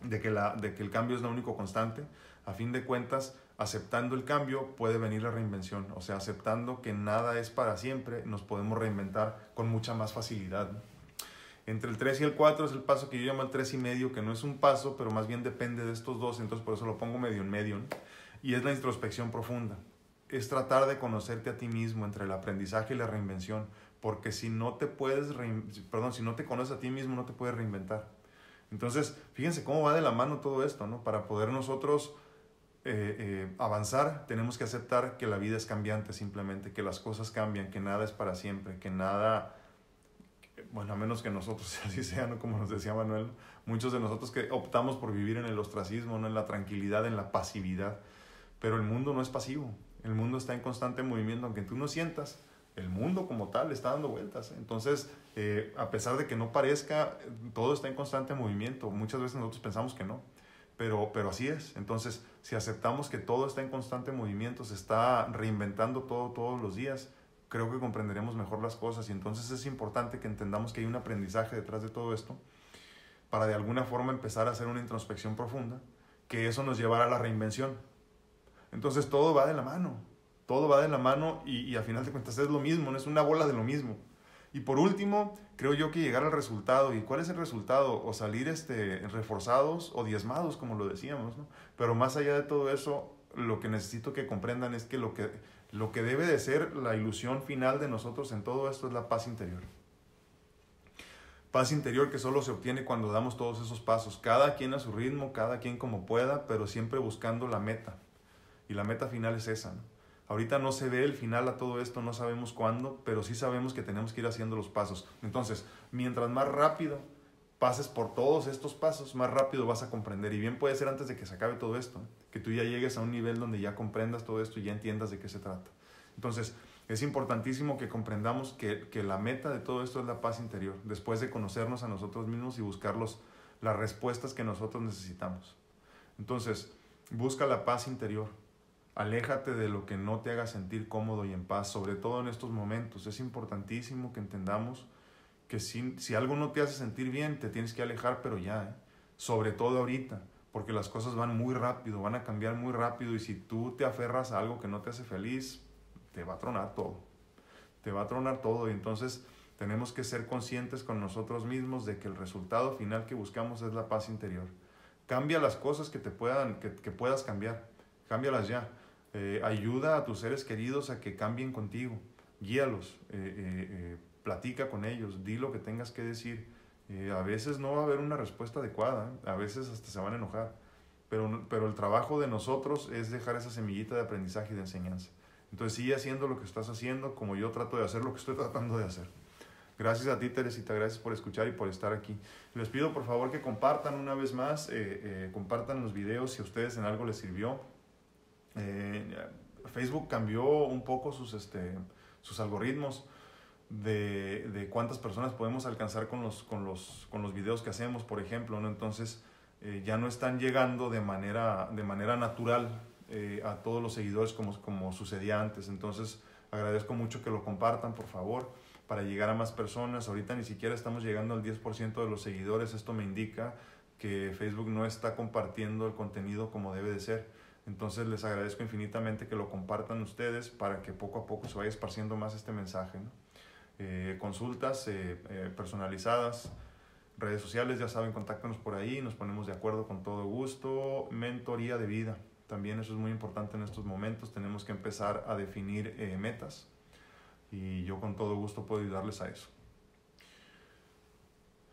A: de que el cambio es lo único constante. A fin de cuentas, aceptando el cambio puede venir la reinvención. O sea, aceptando que nada es para siempre, nos podemos reinventar con mucha más facilidad, ¿no? Entre el 3 y el 4 es el paso que yo llamo el 3,5, que no es un paso, pero más bien depende de estos dos, entonces por eso lo pongo medio en medio, ¿no? Y es la introspección profunda. Es tratar de conocerte a ti mismo entre el aprendizaje y la reinvención, porque si no te conoces a ti mismo, no te puedes reinventar. Entonces, fíjense cómo va de la mano todo esto, ¿no? Para poder nosotros avanzar, tenemos que aceptar que la vida es cambiante simplemente, que las cosas cambian, que nada es para siempre, que nada, bueno, a menos que nosotros así sea, ¿no? Como nos decía Manuel, muchos de nosotros que optamos por vivir en el ostracismo, ¿no? En la tranquilidad, en la pasividad, Pero el mundo no es pasivo, el mundo está en constante movimiento, aunque tú no sientas, el mundo como tal está dando vueltas. Entonces, a pesar de que no parezca, todo está en constante movimiento. Muchas veces nosotros pensamos que no, pero así es. Entonces, si aceptamos que todo está en constante movimiento, se está reinventando todo todos los días, creo que comprenderemos mejor las cosas. Y entonces es importante que entendamos que hay un aprendizaje detrás de todo esto, para de alguna forma empezar a hacer una introspección profunda, que eso nos llevará a la reinvención. Entonces todo va de la mano, todo va de la mano y al final de cuentas es lo mismo, no es una bola de lo mismo. Y por último, creo yo que llegar al resultado. ¿Y cuál es el resultado? O salir reforzados o diezmados, como lo decíamos, ¿no? Pero más allá de todo eso, lo que necesito que comprendan es que lo que debe de ser la ilusión final de nosotros en todo esto es la paz interior. Paz interior que solo se obtiene cuando damos todos esos pasos, cada quien a su ritmo, cada quien como pueda, pero siempre buscando la meta. Y la meta final es esa, ¿no? Ahorita no se ve el final a todo esto, no sabemos cuándo, pero sí sabemos que tenemos que ir haciendo los pasos. Entonces, mientras más rápido pases por todos estos pasos, más rápido vas a comprender. Y bien puede ser antes de que se acabe todo esto, ¿eh? Que tú ya llegues a un nivel donde ya comprendas todo esto y ya entiendas de qué se trata. Entonces, es importantísimo que comprendamos que la meta de todo esto es la paz interior, después de conocernos a nosotros mismos y buscar las respuestas que nosotros necesitamos. Entonces, busca la paz interior. Aléjate de lo que no te haga sentir cómodo y en paz, sobre todo en estos momentos. Es importantísimo que entendamos que si algo no te hace sentir bien, te tienes que alejar, pero ya, ¿eh? Sobre todo ahorita, porque las cosas van muy rápido, van a cambiar muy rápido, y si tú te aferras a algo que no te hace feliz, te va a tronar todo. Te va a tronar todo, y entonces tenemos que ser conscientes con nosotros mismos de que el resultado final que buscamos es la paz interior. Cambia las cosas que puedas cambiar, cámbialas ya. Ayuda a tus seres queridos a que cambien contigo, guíalos, platica con ellos, di lo que tengas que decir. A veces no va a haber una respuesta adecuada, ¿eh? A veces hasta se van a enojar, pero el trabajo de nosotros es dejar esa semillita de aprendizaje y de enseñanza. Entonces sigue haciendo lo que estás haciendo, como yo trato de hacer lo que estoy tratando de hacer. Gracias a ti, Teresita, gracias por escuchar y por estar aquí. Les pido por favor que compartan una vez más, compartan los videos si a ustedes en algo les sirvió. Facebook cambió un poco sus algoritmos de cuántas personas podemos alcanzar con los videos que hacemos, por ejemplo, ¿no? Entonces ya no están llegando de manera natural a todos los seguidores como sucedía antes. Entonces agradezco mucho que lo compartan, por favor, para llegar a más personas. Ahorita ni siquiera estamos llegando al 10% de los seguidores. Esto me indica que Facebook no está compartiendo el contenido como debe de ser. Entonces les agradezco infinitamente que lo compartan ustedes para que poco a poco se vaya esparciendo más este mensaje, ¿no? Consultas personalizadas, redes sociales, ya saben, contáctanos por ahí, nos ponemos de acuerdo con todo gusto. Mentoría de vida, también eso es muy importante en estos momentos. Tenemos que empezar a definir metas y yo con todo gusto puedo ayudarles a eso.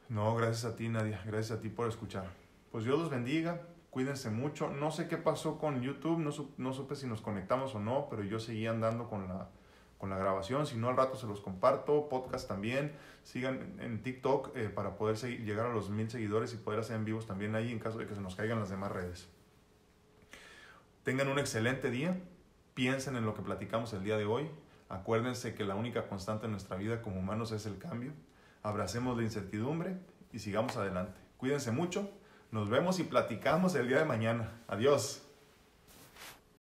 A: No, gracias a ti, Nadia, gracias a ti por escuchar. Pues Dios los bendiga. Cuídense mucho. No sé qué pasó con YouTube, no supe si nos conectamos o no, pero yo seguí andando con la grabación. Si no, al rato se los comparto. Podcast también. Sigan en TikTok para poder llegar a los 1000 seguidores y poder hacer en vivos también ahí en caso de que se nos caigan las demás redes. Tengan un excelente día. Piensen en lo que platicamos el día de hoy. Acuérdense que la única constante en nuestra vida como humanos es el cambio. Abracemos la incertidumbre y sigamos adelante. Cuídense mucho. Nos vemos y platicamos el día de mañana. Adiós.